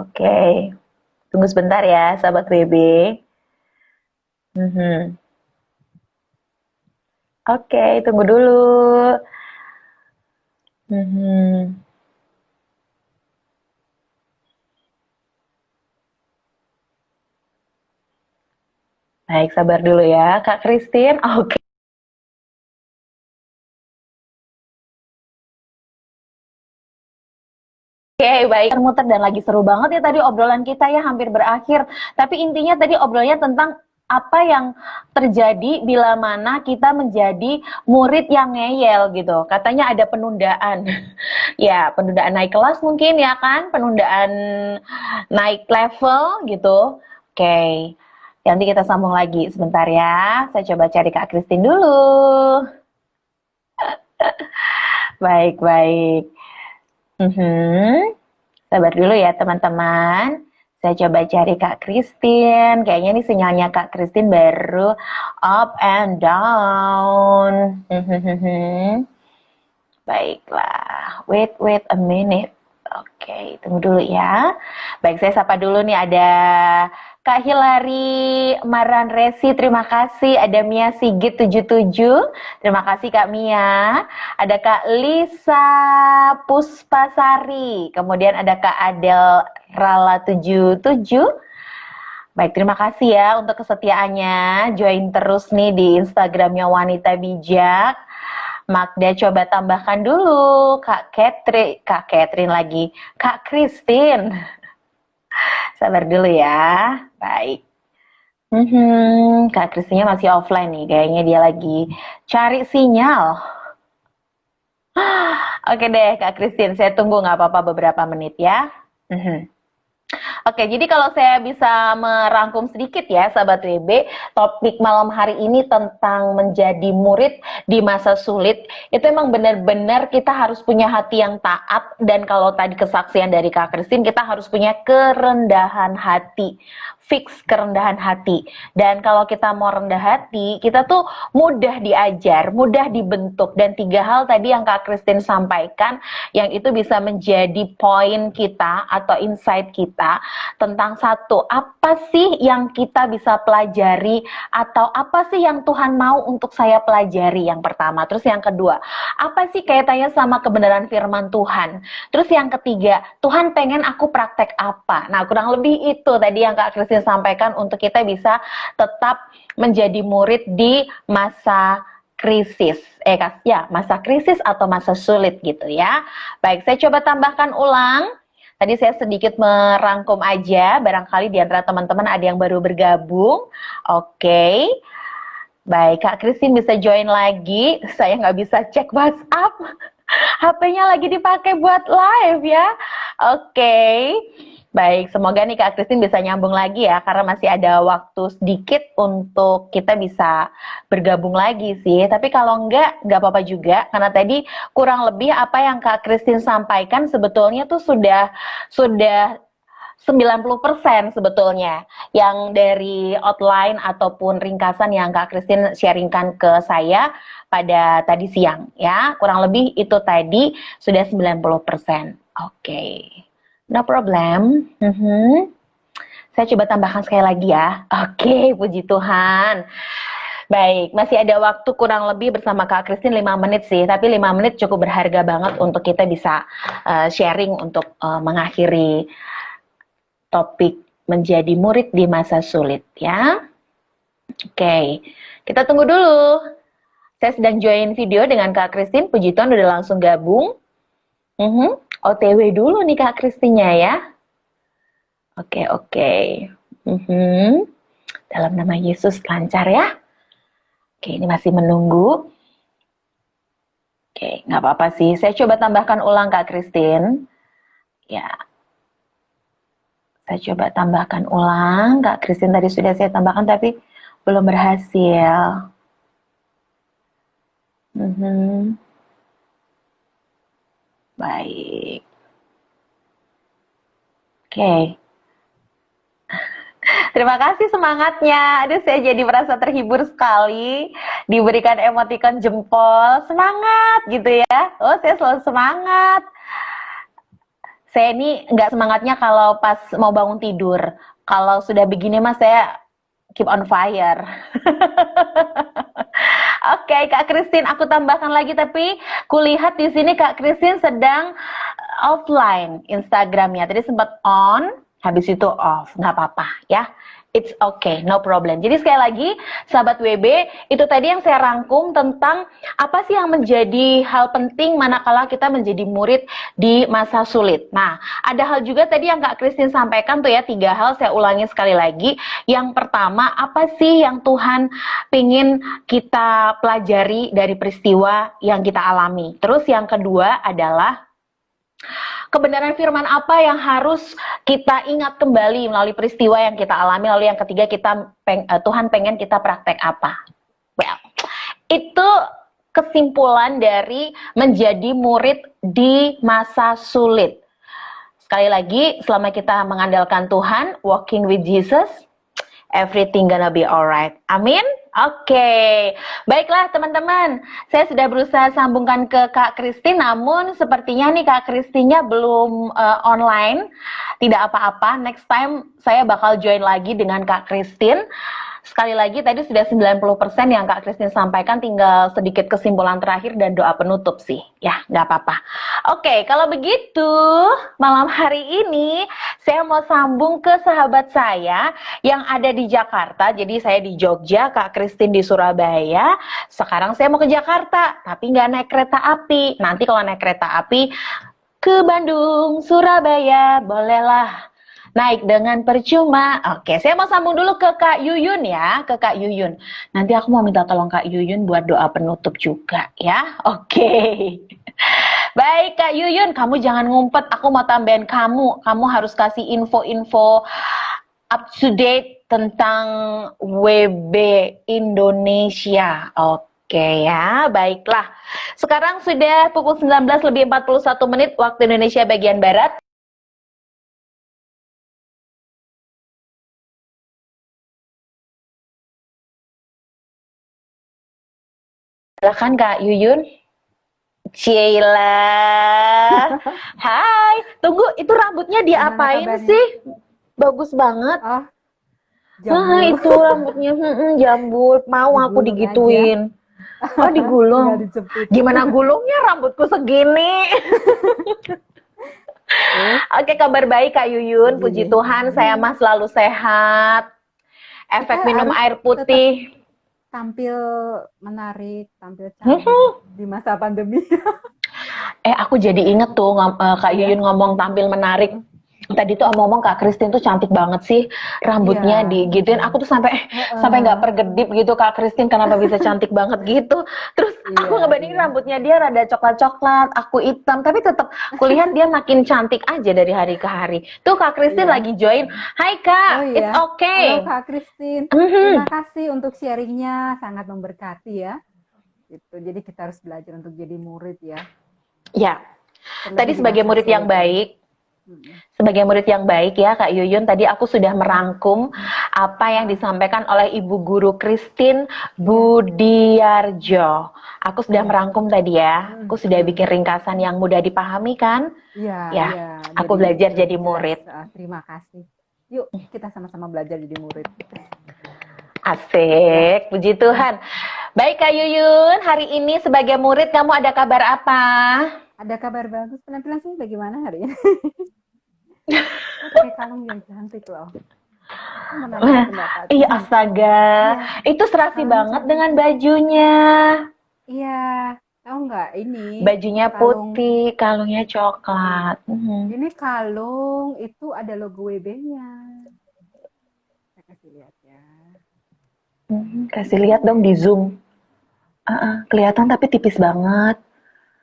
Speaker 4: Oke. Tunggu sebentar ya, sahabat WB. Oke, tunggu dulu. Baik, sabar dulu ya, Kak Christine. Oke. Oke, baik. Muter dan lagi seru banget ya tadi obrolan kita ya, hampir berakhir. Tapi intinya tadi obrolannya tentang apa yang terjadi bila mana kita menjadi murid yang ngeyel gitu. Katanya ada penundaan. Ya, penundaan naik kelas mungkin ya kan, penundaan naik level gitu. Oke. Nanti kita sambung lagi sebentar ya. Saya coba cari Kak Christine dulu. Baik. Sabar dulu ya teman-teman. Saya coba cari Kak Christine. Kayaknya ini sinyalnya Kak Christine baru up and down. Baiklah, wait a minute. Oke, tunggu dulu ya. Baik, saya sapa dulu nih, ada Kak Hilary Maranresi, terima kasih. Ada Mia Sigit 77, terima kasih Kak Mia. Ada Kak Lisa Puspasari, kemudian ada Kak Adel Rala 77. Baik, terima kasih ya untuk kesetiaannya. Join terus nih di Instagramnya Wanita Bijak. Magda coba tambahkan dulu Kak Catherine lagi, Kak Christine. Sabar dulu ya. Baik. Kak Christine masih offline nih, kayaknya dia lagi cari sinyal. Oke deh Kak Christine, saya tunggu nggak apa-apa beberapa menit ya. Oke, jadi kalau saya bisa merangkum sedikit ya, sahabat WB, topik malam hari ini tentang menjadi murid di masa sulit, itu emang benar-benar kita harus punya hati yang taat, dan kalau tadi kesaksian dari Kak Christine, kita harus punya kerendahan hati, fix kerendahan hati. Dan kalau kita mau rendah hati, kita tuh mudah diajar, mudah dibentuk, dan 3 hal tadi yang Kak Christine sampaikan, yang itu bisa menjadi poin kita atau insight kita tentang satu, apa sih yang kita bisa pelajari atau apa sih yang Tuhan mau untuk saya pelajari, yang pertama. Terus yang kedua, apa sih kaitannya sama kebenaran firman Tuhan. Terus yang ketiga, Tuhan pengen aku praktek apa. Nah, kurang lebih itu tadi yang Kak Christine sampaikan untuk kita bisa tetap menjadi murid di masa krisis. Masa krisis atau masa sulit gitu ya. Baik, saya coba tambahkan ulang. Tadi saya sedikit merangkum aja, barangkali di antara teman-teman ada yang baru bergabung. Oke. Baik, Kak Christine bisa join lagi. Saya nggak bisa cek WhatsApp. HP-nya lagi dipakai buat live ya. Oke. Baik, semoga nih Kak Christine bisa nyambung lagi ya, karena masih ada waktu sedikit untuk kita bisa bergabung lagi sih. Tapi kalau nggak apa-apa juga, karena tadi kurang lebih apa yang Kak Christine sampaikan sebetulnya tuh sudah 90% sebetulnya yang dari outline ataupun ringkasan yang Kak Christine sharingkan ke saya pada tadi siang ya. Kurang lebih itu tadi sudah 90%. Oke. No problem. Saya coba tambahkan sekali lagi ya. Oke, puji Tuhan. Baik, masih ada waktu kurang lebih bersama Kak Christine 5 menit sih. Tapi 5 menit cukup berharga banget untuk kita bisa sharing untuk mengakhiri topik menjadi murid di masa sulit ya. Oke, kita tunggu dulu. Saya sedang join video dengan Kak Christine. Puji Tuhan udah langsung gabung. OTW dulu nih Kak Christine-nya ya. Oke. Dalam nama Yesus lancar ya. Oke, ini masih menunggu. Oke, nggak apa-apa sih. Saya coba tambahkan ulang Kak Christine. Ya. Saya coba tambahkan ulang. Kak Christine tadi sudah saya tambahkan tapi belum berhasil. Baik. Oke. Terima kasih semangatnya. Aduh, saya jadi merasa terhibur sekali. Diberikan emoticon jempol. Semangat gitu ya. Oh, saya selalu semangat. Saya ini nggak semangatnya kalau pas mau bangun tidur. Kalau sudah begini mas, saya keep on fire. Oke, Kak Christine, aku tambahkan lagi, tapi kulihat di sini Kak Christine sedang offline Instagramnya. Tadi sempat on, habis itu off, nggak apa-apa ya. It's okay, no problem. Jadi sekali lagi, sahabat WB, itu tadi yang saya rangkum tentang apa sih yang menjadi hal penting manakala kita menjadi murid di masa sulit. Nah, ada hal juga tadi yang Kak Christine sampaikan tuh ya, 3 hal, saya ulangi sekali lagi. Yang pertama, apa sih yang Tuhan ingin kita pelajari dari peristiwa yang kita alami. Terus yang kedua adalah kebenaran firman apa yang harus kita ingat kembali melalui peristiwa yang kita alami. Lalu yang ketiga, Tuhan pengen kita praktek apa. Well, itu kesimpulan dari menjadi murid di masa sulit. Sekali lagi, selama kita mengandalkan Tuhan, walking with Jesus, everything gonna be alright. Amin. Oke, baiklah teman-teman. Saya sudah berusaha sambungkan ke Kak Christine, namun sepertinya nih Kak Christine-nya belum online. Tidak apa-apa, next time saya bakal join lagi dengan Kak Christine. Sekali lagi tadi sudah 90% yang Kak Christine sampaikan, tinggal sedikit kesimpulan terakhir dan doa penutup sih. Ya, nggak apa-apa. Oke, kalau begitu malam hari ini saya mau sambung ke sahabat saya yang ada di Jakarta. Jadi saya di Jogja, Kak Christine di Surabaya. Sekarang saya mau ke Jakarta, tapi nggak naik kereta api. Nanti kalau naik kereta api ke Bandung, Surabaya, bolehlah naik dengan percuma. Oke, saya mau sambung dulu ke Kak Yuyun ya, ke Kak Yuyun. Nanti aku mau minta tolong Kak Yuyun buat doa penutup juga ya. Oke. Baik Kak Yuyun, kamu jangan ngumpet, aku mau tambahin kamu. Kamu harus kasih info-info up to date tentang WB Indonesia. Oke ya, baiklah. Sekarang sudah pukul 19 lebih 41 menit waktu Indonesia bagian Barat. Silakan Kak Yuyun. Cila. Hai, tunggu, itu rambutnya diapain sih? Bagus banget.
Speaker 6: Oh,
Speaker 4: Wah,
Speaker 6: jambul.
Speaker 4: itu rambutnya jambul. Mau aku
Speaker 6: Digulung
Speaker 4: digituin. Oh, digulung.
Speaker 6: Tinggal dijepit.
Speaker 4: Gimana gulungnya rambutku segini? Oke, kabar baik Kak Yuyun. Puji
Speaker 6: Begini.
Speaker 4: Tuhan, saya mah selalu sehat. Efek
Speaker 6: Kita
Speaker 4: minum
Speaker 6: harus
Speaker 4: air putih.
Speaker 6: Tampil menarik, tampil cantik di masa pandemi.
Speaker 4: Aku jadi inget tuh Kak Yuyun ngomong tampil menarik. Tadi tuh omong-omong Kak Christine tuh cantik banget sih, rambutnya
Speaker 6: Iya.
Speaker 4: digituin. Aku tuh sampai nggak pergedip gitu Kak Christine, kenapa bisa cantik banget gitu. Terus aku
Speaker 6: Iya,
Speaker 4: ngebandingin
Speaker 6: iya.
Speaker 4: rambutnya dia rada coklat-coklat, aku hitam, tapi tetap kulihat dia makin cantik aja dari hari ke hari. Tuh Kak Christine
Speaker 6: Iya.
Speaker 4: lagi join. Hai Kak,
Speaker 6: Oh
Speaker 4: it's
Speaker 6: iya.
Speaker 4: okay.
Speaker 6: Halo Kak Christine. Terima kasih untuk sharingnya, sangat memberkati ya. Gitu. Jadi kita harus belajar untuk jadi murid ya.
Speaker 4: Ya,
Speaker 6: Terlebih
Speaker 4: tadi
Speaker 6: di
Speaker 4: sebagai
Speaker 6: masa
Speaker 4: murid yang
Speaker 6: sulit ini.
Speaker 4: baik, sebagai murid yang baik ya Kak Yuyun, tadi aku sudah merangkum apa yang disampaikan oleh Ibu Guru Christine Budiarjo. Aku sudah merangkum tadi ya, aku sudah bikin ringkasan yang mudah dipahami kan?
Speaker 6: Iya,
Speaker 4: Ya,
Speaker 6: iya.
Speaker 4: aku belajar jadi murid.
Speaker 6: Terima kasih. Yuk, kita sama-sama belajar jadi murid.
Speaker 4: Asik, puji Tuhan. Baik Kak Yuyun, hari ini sebagai murid kamu ada kabar apa?
Speaker 6: Ada kabar bagus, penampilan sih bagaimana hari ini? Pakai kalung yang cantik loh. Menambah pendapat.
Speaker 4: Iya astaga, itu serasi banget dengan bajunya.
Speaker 6: Iya, tahu nggak ini?
Speaker 4: Bajunya
Speaker 6: kalung,
Speaker 4: putih, kalungnya coklat.
Speaker 6: Ini kalung itu ada logo WB-nya. Saya kasih lihat ya.
Speaker 4: Kasih lihat dong di zoom. Kelihatan tapi tipis banget.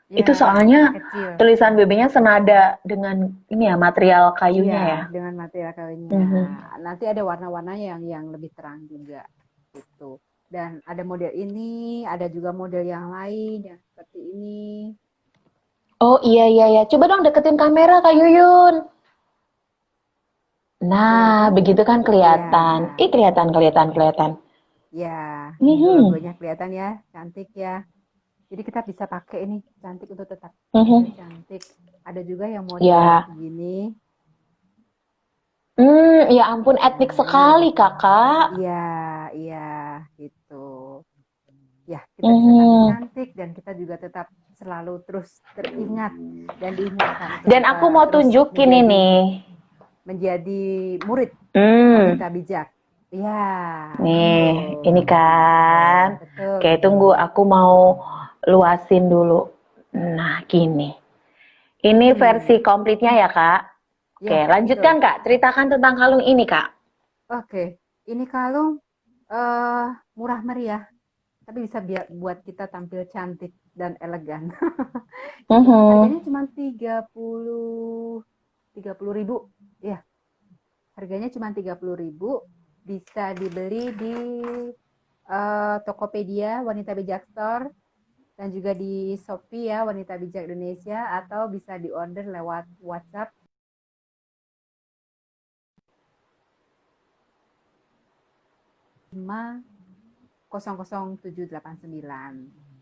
Speaker 6: Ya,
Speaker 4: Itu soalnya
Speaker 6: kecil.
Speaker 4: tulisan BB-nya senada dengan ini ya, material kayunya ya.
Speaker 6: Dengan material kayunya. Nanti ada warna-warna yang lebih terang juga gitu. Dan ada model ini, ada juga model yang lain yang seperti ini.
Speaker 4: Oh iya. Coba dong deketin kamera Kak Yuyun. Nah, begitu kan kelihatan. Kelihatan.
Speaker 6: Ya, logonya kelihatan ya, cantik ya. Jadi kita bisa pakai ini, cantik untuk tetap cantik. Ada juga yang model begini.
Speaker 4: Ya ampun, etnik sekali kakak.
Speaker 6: Iya, gitu. Ya, kita bisa tampil cantik dan kita juga tetap selalu terus teringat dan diingatkan.
Speaker 4: Dan aku mau tunjukin ini.
Speaker 6: Menjadi murid wanita bijak. Ya.
Speaker 4: Nih, ini kan.
Speaker 6: Betul.
Speaker 4: Oke, tunggu, aku mau luasin dulu. Nah, gini. Ini versi komplitnya ya, Kak. Oke, lanjutkan, Kak. Ceritakan tentang kalung ini, Kak.
Speaker 6: Oke, ini kalung murah meriah, tapi bisa buat kita tampil cantik dan elegan. Harganya cuma 30.000. Ya. Harganya cuma 30.000. Bisa dibeli di Tokopedia Wanita Bijak Store dan juga di Shopee ya Wanita Bijak Indonesia, atau bisa di order lewat WhatsApp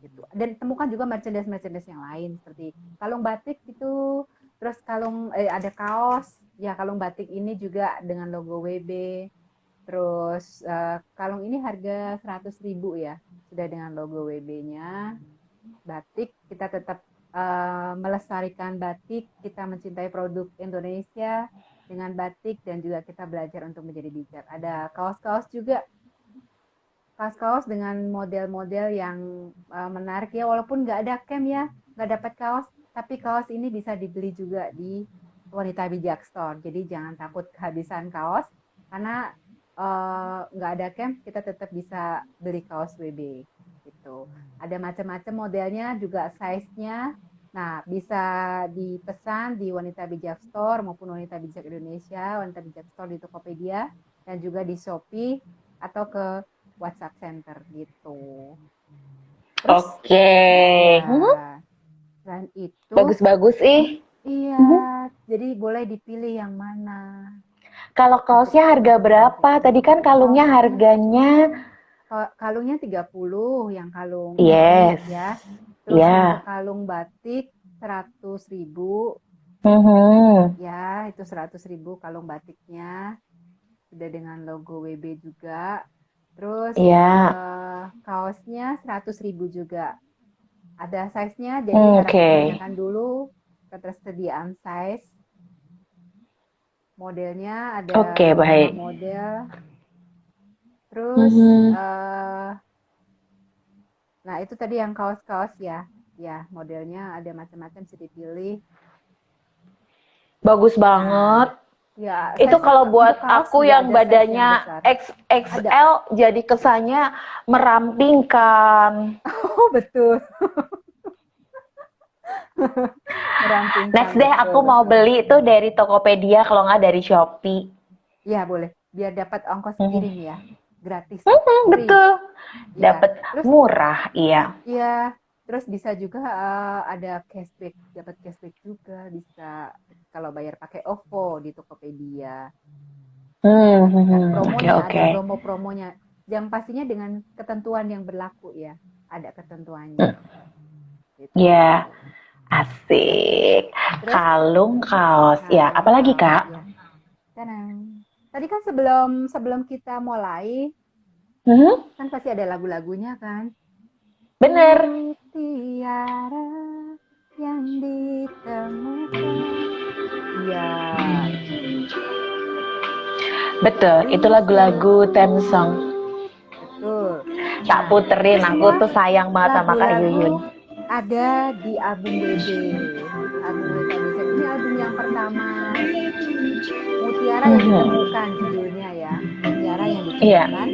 Speaker 6: gitu. Dan temukan juga merchandise yang lain seperti kalung batik itu, terus ada kaos, ya kalung batik ini juga dengan logo WB. Terus kalung ini harga 100.000 ya, sudah dengan logo WB-nya. Batik kita tetap melestarikan batik, kita mencintai produk Indonesia dengan batik dan juga kita belajar untuk menjadi bijak. Ada kaos-kaos juga, kaos-kaos dengan model-model yang menarik ya, walaupun nggak ada camp ya, nggak dapat kaos, tapi kaos ini bisa dibeli juga di Wanita Bijak Store. Jadi jangan takut kehabisan kaos, karena nggak ada camp, kita tetap bisa beli kaos WB gitu. Ada macam-macam modelnya, juga size-nya. Nah, bisa dipesan di Wanita Bijak Store maupun Wanita Bijak Indonesia, Wanita Bijak Store di Tokopedia, dan juga di Shopee atau ke WhatsApp Center gitu. Terus,
Speaker 4: Oke.
Speaker 6: ya, selain itu,
Speaker 4: Bagus-bagus ih.
Speaker 6: iya, jadi boleh dipilih yang mana.
Speaker 4: Kalau kaosnya harga berapa? Tadi kan kalungnya harganya
Speaker 6: Kalungnya 30, yang kalung
Speaker 4: yes.
Speaker 6: batik ya. Terus untuk kalung batik 100.000. Ya, itu 100.000 kalung batiknya. Sudah dengan logo WB juga. Terus kaosnya 100.000 juga. Ada size-nya, jadi harap tanyakan dulu ketersediaan size. Modelnya ada beberapa model. Terus, nah itu tadi yang kaos-kaos ya. Ya, modelnya ada macam-macam, bisa dipilih.
Speaker 4: Bagus banget.
Speaker 6: Ya,
Speaker 4: itu kalau buat aku yang badannya XXL jadi kesannya merampingkan.
Speaker 6: Oh, betul. Merampingkan.
Speaker 4: Next deh aku mau beli itu dari Tokopedia kalau nggak dari Shopee.
Speaker 6: Ya, boleh. Biar dapat ongkos kirim ya. Gratis.
Speaker 4: Betul. Ya. Dapat murah, iya.
Speaker 6: Iya. Terus bisa juga ada cashback, dapat cashback juga bisa kalau bayar pakai OVO di Tokopedia. Promonya ada promo-promonya. Yang pastinya dengan ketentuan yang berlaku ya, ada ketentuannya. Gitu.
Speaker 4: Ya, asik. Terus, kalung, kaos, ya. Apalagi Kak? Ya.
Speaker 6: Tadi kan sebelum kita mulai, kan pasti ada lagu-lagunya kan.
Speaker 4: Bener.
Speaker 6: Mutiara yang ditemukan. Ya.
Speaker 4: Betul, itu lagu-lagu theme song.
Speaker 6: Betul.
Speaker 4: Tak puterin, aku tuh sayang banget sama Kak Yuyun.
Speaker 6: Ada di album WB. Album Wanita Bijak. Ini album yang pertama. Mutiara yang ditemukan judulnya ya. Mutiara yang ditemukan.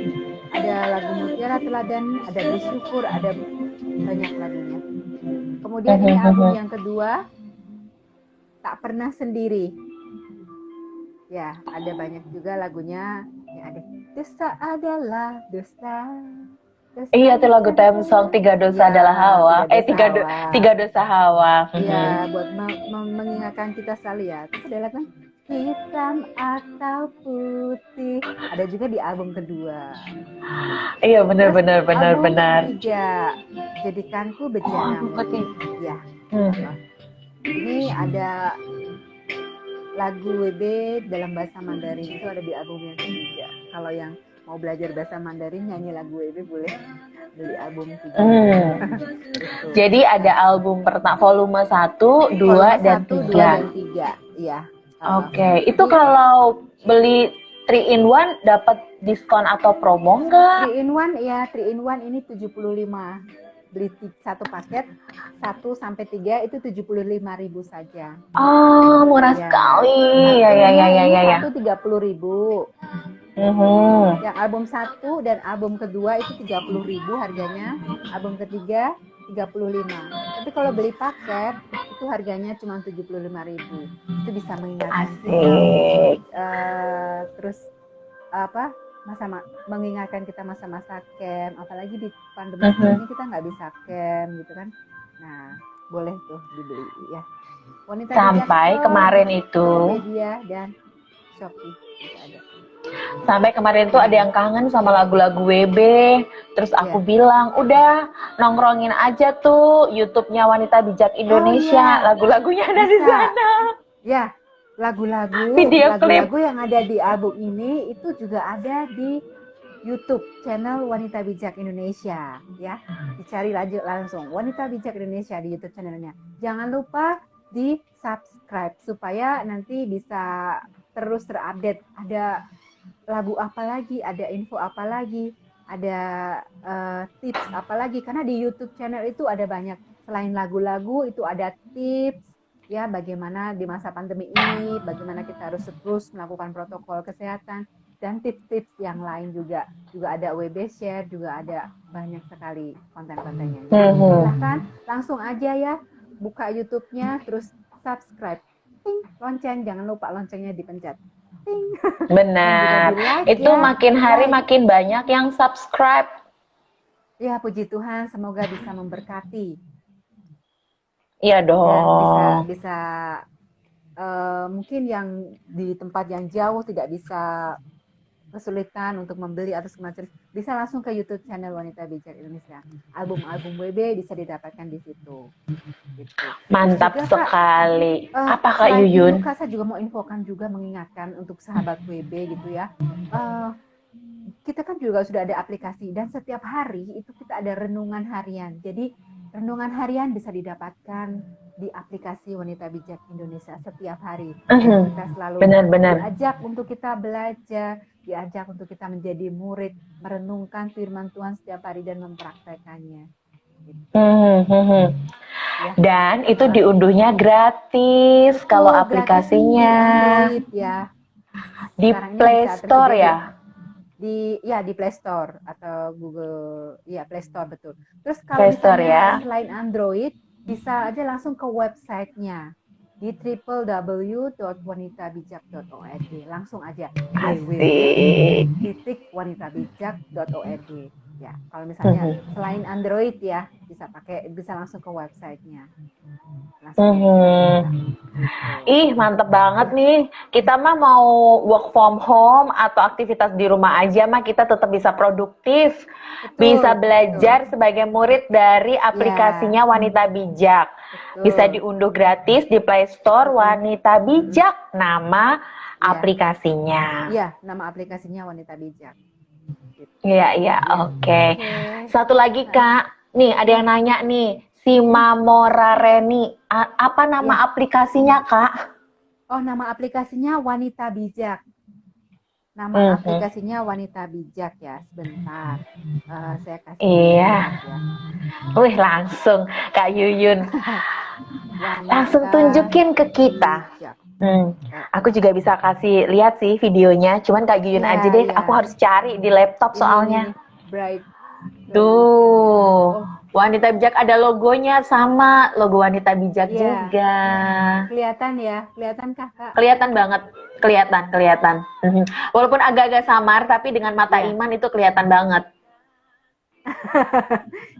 Speaker 6: Ada lagu Mutiara Teladan, ada Bersyukur, ada banyak lagunya. Kemudian ini album yang kedua, Tak Pernah Sendiri. Ya, ada banyak juga lagunya. Ya, ada Dosa Adalah Dosa.
Speaker 4: Iya, itu lagu theme song Tiga Dosa Adalah Hawa. Tiga Dosa Hawa.
Speaker 6: Iya, buat mengingatkan kita selalu ya. Terus ada lagu hitam atau putih. Ada juga di album kedua.
Speaker 4: Iya, benar.
Speaker 6: Ketiga, Jadikanku Bejanamu. Ya. Ini ada lagu WB dalam bahasa Mandarin, itu ada di album yang ketiga. Kalau yang mau belajar bahasa Mandarin nyanyi lagu WB boleh beli album 3.
Speaker 4: Gitu. Jadi ada album pertama volume 1, 2 dan 3.
Speaker 6: Iya.
Speaker 4: Oke, itu kalau beli 3 in 1 dapat diskon atau promo enggak?
Speaker 6: 3 in 1 ya, 3 in 1 ini 75. Beli satu paket 1 sampai 3 itu 75.000 saja.
Speaker 4: Oh, murah sekali. Ya.
Speaker 6: Satu 30.000. Yang album 1 dan album kedua itu 30.000 harganya. Album ketiga 35. Tapi kalau beli paket itu harganya cuma 75.000. Itu bisa mengingatkan kita. Terus mengingatkan kita masa-masa camp, apalagi di pandemi ini kita nggak bisa camp gitu kan. Nah, boleh tuh dibeli ya. Wanita
Speaker 4: sampai kemarin itu
Speaker 6: Media dan Shopee itu ada.
Speaker 4: Sampai kemarin tuh ada yang kangen sama lagu-lagu WB. Terus aku
Speaker 6: Iya.
Speaker 4: bilang, udah nongkrongin aja tuh YouTube-nya Wanita Bijak Indonesia.
Speaker 6: iya.
Speaker 4: Lagu-lagunya ada di
Speaker 6: Bisa.
Speaker 4: sana.
Speaker 6: Ya, lagu-lagu
Speaker 4: Video klip.
Speaker 6: yang ada di album ini itu juga ada di YouTube channel Wanita Bijak Indonesia, ya. Dicari langsung Wanita Bijak Indonesia di YouTube channelnya. Jangan lupa di subscribe supaya nanti bisa terus terupdate. Ada lagu apa lagi, ada info apa lagi, ada tips apa lagi. Karena di YouTube channel itu ada banyak. Selain lagu-lagu itu ada tips, ya bagaimana di masa pandemi ini, bagaimana kita harus terus melakukan protokol kesehatan dan tips-tips yang lain juga ada WB Share, juga ada banyak sekali konten-kontennya. Silahkan langsung aja ya buka YouTube-nya, terus subscribe, ting, lonceng, jangan lupa loncengnya dipencet, ting.
Speaker 4: Benar.
Speaker 6: Like,
Speaker 4: Itu
Speaker 6: ya.
Speaker 4: makin hari makin banyak yang subscribe.
Speaker 6: Ya, puji Tuhan, semoga bisa memberkati.
Speaker 4: Iya dong.
Speaker 6: Dan bisa mungkin yang di tempat yang jauh tidak bisa kesulitan untuk membeli atau semacam, bisa langsung ke YouTube channel Wanita Bijak Indonesia. Album-album WB bisa didapatkan di situ. Gitu.
Speaker 4: Mantap
Speaker 6: juga,
Speaker 4: sekali.
Speaker 6: Kak,
Speaker 4: Apa Kak Yuyun?
Speaker 6: Kak, saya juga mau infokan juga, mengingatkan untuk sahabat WB gitu ya. Kita kan juga sudah ada aplikasi dan setiap hari itu kita ada renungan harian. Jadi renungan harian bisa didapatkan di aplikasi Wanita Bijak Indonesia setiap hari. Kita selalu diajak untuk kita belajar, diajak untuk kita menjadi murid, merenungkan firman Tuhan setiap hari dan mempraktekannya. Gitu.
Speaker 4: Ya. Dan itu diunduhnya gratis kalau aplikasinya.
Speaker 6: Di Android ya.
Speaker 4: Di Play Store ya.
Speaker 6: Di Play Store atau Google, ya Play Store betul. Terus kalau misalnya selain Android, bisa aja langsung ke websitenya di www.wanitabijak.org. Langsung aja www.wanitabijak.org. Ya, kalau misalnya selain Android ya bisa langsung ke websitenya.
Speaker 4: Ih, mantep banget nih. Kita mah mau work from home atau aktivitas di rumah aja mah kita tetap bisa produktif. Bisa belajar sebagai murid dari aplikasinya Wanita Bijak. Bisa diunduh gratis di Play Store Wanita Bijak, nama aplikasinya.
Speaker 6: Iya, nama aplikasinya Wanita Bijak.
Speaker 4: Iya, oke. Satu lagi Kak, nih ada yang nanya nih, si Mamora Reni, apa nama aplikasinya Kak?
Speaker 6: Oh, nama aplikasinya Wanita Bijak. Nama aplikasinya Wanita Bijak ya, sebentar. Saya kasih.
Speaker 4: Iya. Wih, langsung Kak Yuyun. Langsung tunjukin ke kita. Aku juga bisa kasih lihat sih videonya, cuman Kak Yuyun aja deh, aku harus cari di laptop soalnya. Tuh, Wanita Bijak ada logonya sama logo Wanita Bijak juga.
Speaker 6: Kelihatan ya, kelihatan Kakak.
Speaker 4: Kelihatan banget, kelihatan. Walaupun agak-agak samar, tapi dengan mata iman itu kelihatan banget.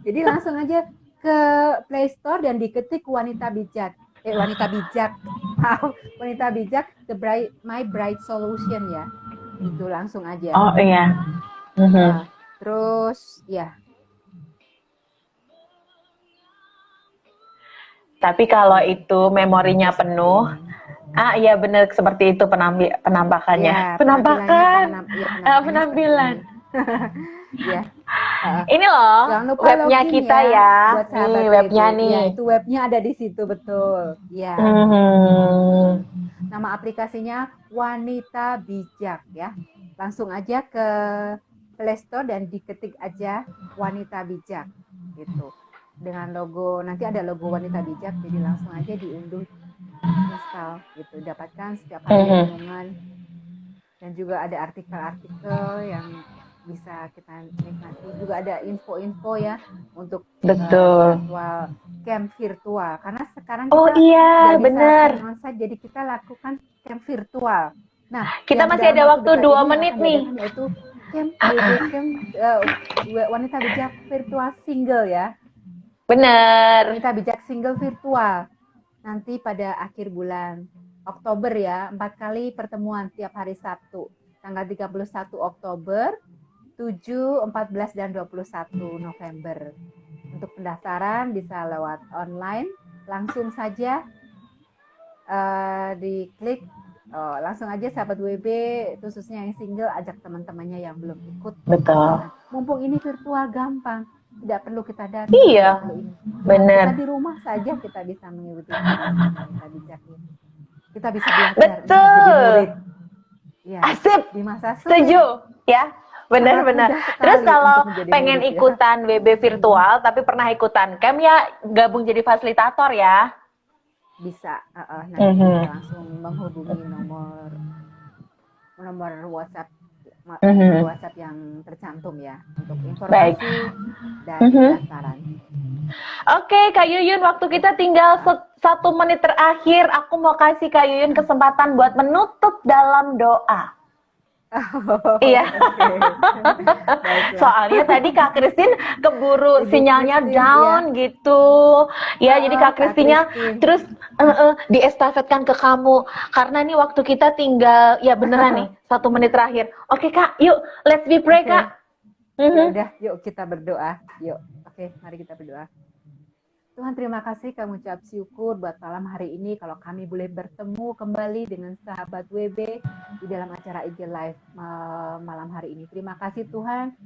Speaker 6: Jadi langsung aja ke Play Store dan diketik Wanita Bijak. Wanita Bijak, Wanita Bijak, My Bright Solution ya, itu langsung aja.
Speaker 4: Oh iya.
Speaker 6: Terus ya.
Speaker 4: Tapi kalau itu memorinya penuh, iya benar seperti itu penampakannya. Penampilan.
Speaker 6: Ya.
Speaker 4: Ini loh webnya kita ya.
Speaker 6: Nih webnya nih. Ya, itu webnya ada di situ betul. Ya. Nama aplikasinya Wanita Bijak ya. Langsung aja ke Play Store dan diketik aja Wanita Bijak gitu. Dengan logo, nanti ada logo Wanita Bijak, jadi langsung aja diunduh, install gitu. Dapatkan setiap hari renungan dan juga ada artikel-artikel yang bisa kita nikmati. Juga ada info-info ya untuk virtual camp virtual. Karena sekarang kita
Speaker 4: benar.
Speaker 6: Jadi kita lakukan camp virtual. Nah,
Speaker 4: kita masih ada waktu 2 menit nih.
Speaker 6: Yaitu camp Wanita Bijak virtual single ya.
Speaker 4: Benar.
Speaker 6: Wanita Bijak single virtual. Nanti pada akhir bulan Oktober ya, 4 kali pertemuan tiap hari Sabtu. tanggal 31 Oktober, 7, 14, dan 21 November. Untuk pendaftaran bisa lewat online, langsung saja diklik, langsung aja sahabat WB, khususnya yang single, ajak teman-temannya yang belum ikut.
Speaker 4: Betul.
Speaker 6: Mumpung ini virtual gampang, tidak perlu kita datang.
Speaker 4: Iya,
Speaker 6: tidak perlu ini.
Speaker 4: bener.
Speaker 6: Kita di rumah saja kita bisa mengikuti wanita bijak ini. Kita bisa belajar
Speaker 4: Betul.
Speaker 6: menjadi murid. Ya,
Speaker 4: Asik.
Speaker 6: di masa sulit.
Speaker 4: Setuju, ya. Benar-benar.
Speaker 6: mudah sekali
Speaker 4: Terus kalau
Speaker 6: untuk menjadi
Speaker 4: pengen
Speaker 6: murid, ya.
Speaker 4: ikutan WB virtual tapi pernah ikutan camp ya, gabung jadi fasilitator ya.
Speaker 6: Bisa, nanti bisa langsung menghubungi nomor WhatsApp WhatsApp yang tercantum ya untuk informasi dan pendaftaran.
Speaker 4: Oke, Kak Yuyun, waktu kita tinggal 1 menit terakhir. Aku mau kasih Kak Yuyun kesempatan buat menutup dalam doa. Iya.
Speaker 6: Baiklah.
Speaker 4: Soalnya tadi Kak Christine keburu
Speaker 6: Ibu
Speaker 4: sinyalnya
Speaker 6: Christine,
Speaker 4: down gitu. Ya, jadi Kak
Speaker 6: Kak
Speaker 4: Christine-nya
Speaker 6: Christine.
Speaker 4: terus diestafetkan ke kamu. Karena nih waktu kita tinggal, ya beneran nih, 1 menit terakhir. Oke Kak, yuk let's be pray
Speaker 6: Oke.
Speaker 4: Kak.
Speaker 6: Ya udah, yuk kita berdoa. Yuk. Oke, mari kita berdoa. Tuhan, terima kasih, kami ucap syukur buat malam hari ini kalau kami boleh bertemu kembali dengan sahabat WB di dalam acara IG Live malam hari ini. Terima kasih Tuhan.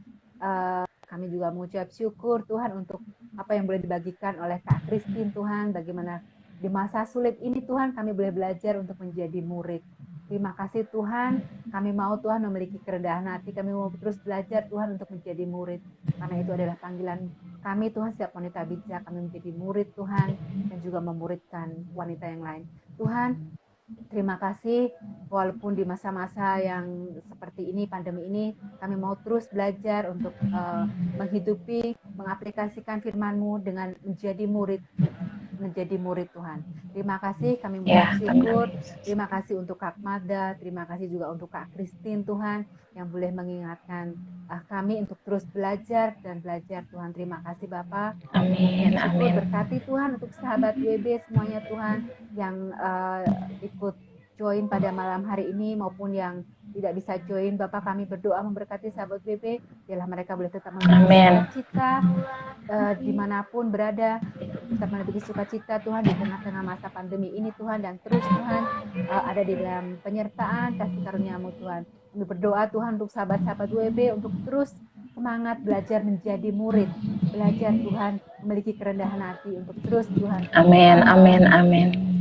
Speaker 6: Kami juga mengucap syukur Tuhan untuk apa yang boleh dibagikan oleh Kak Christine Tuhan. Bagaimana di masa sulit ini Tuhan kami boleh belajar untuk menjadi murid. Terima kasih Tuhan, kami mau Tuhan memiliki kerendahan hati, kami mau terus belajar Tuhan untuk menjadi murid. Karena itu adalah panggilan kami Tuhan, setiap wanita bijak, kami menjadi murid Tuhan dan juga memuridkan wanita yang lain. Tuhan, terima kasih walaupun di masa-masa yang seperti ini, pandemi ini, kami mau terus belajar untuk menghidupi, mengaplikasikan firman-Mu dengan menjadi murid Tuhan. Terima kasih, kami mengucap syukur. Terima kasih untuk Kak Mada, terima kasih juga untuk Kak Christine Tuhan yang boleh mengingatkan kami untuk terus belajar dan belajar Tuhan. Terima kasih Bapak.
Speaker 4: Amin,
Speaker 6: Syukur
Speaker 4: amin.
Speaker 6: berkati Tuhan untuk sahabat WB semuanya Tuhan yang ikut join pada malam hari ini maupun yang tidak bisa join. Bapak, kami berdoa memberkati sahabat WB, biarlah mereka boleh tetap memiliki sukacita dimanapun berada, tetap memiliki sukacita Tuhan di tengah-tengah masa pandemi ini Tuhan, dan terus Tuhan ada di dalam penyertaan kasih karunia-Mu Tuhan. Kami berdoa Tuhan untuk sahabat-sahabat WB untuk terus semangat belajar menjadi murid, belajar Tuhan memiliki kerendahan hati untuk terus Tuhan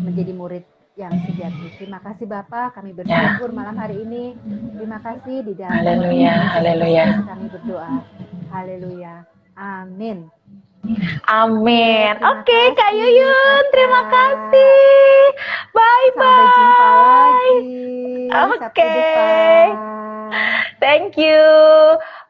Speaker 6: menjadi murid yang sejati. Terima kasih Bapak, kami bersyukur malam hari ini. Terima kasih di dalam
Speaker 4: Haleluya.
Speaker 6: kami berdoa. Haleluya. Amin.
Speaker 4: Amin.
Speaker 6: Terima
Speaker 4: Oke,
Speaker 6: kasih,
Speaker 4: Kak Yuyun, terima
Speaker 6: Kakak.
Speaker 4: kasih. Bye
Speaker 6: Sampai jumpa lagi.
Speaker 4: Oke.
Speaker 6: Sabtu depan.
Speaker 4: Thank you.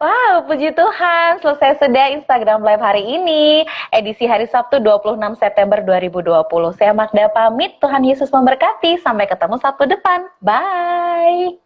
Speaker 4: Wow, puji Tuhan, selesai sudah Instagram Live hari ini, edisi hari Sabtu 26 September 2020. Saya Magda pamit, Tuhan Yesus memberkati. Sampai ketemu Sabtu depan. Bye.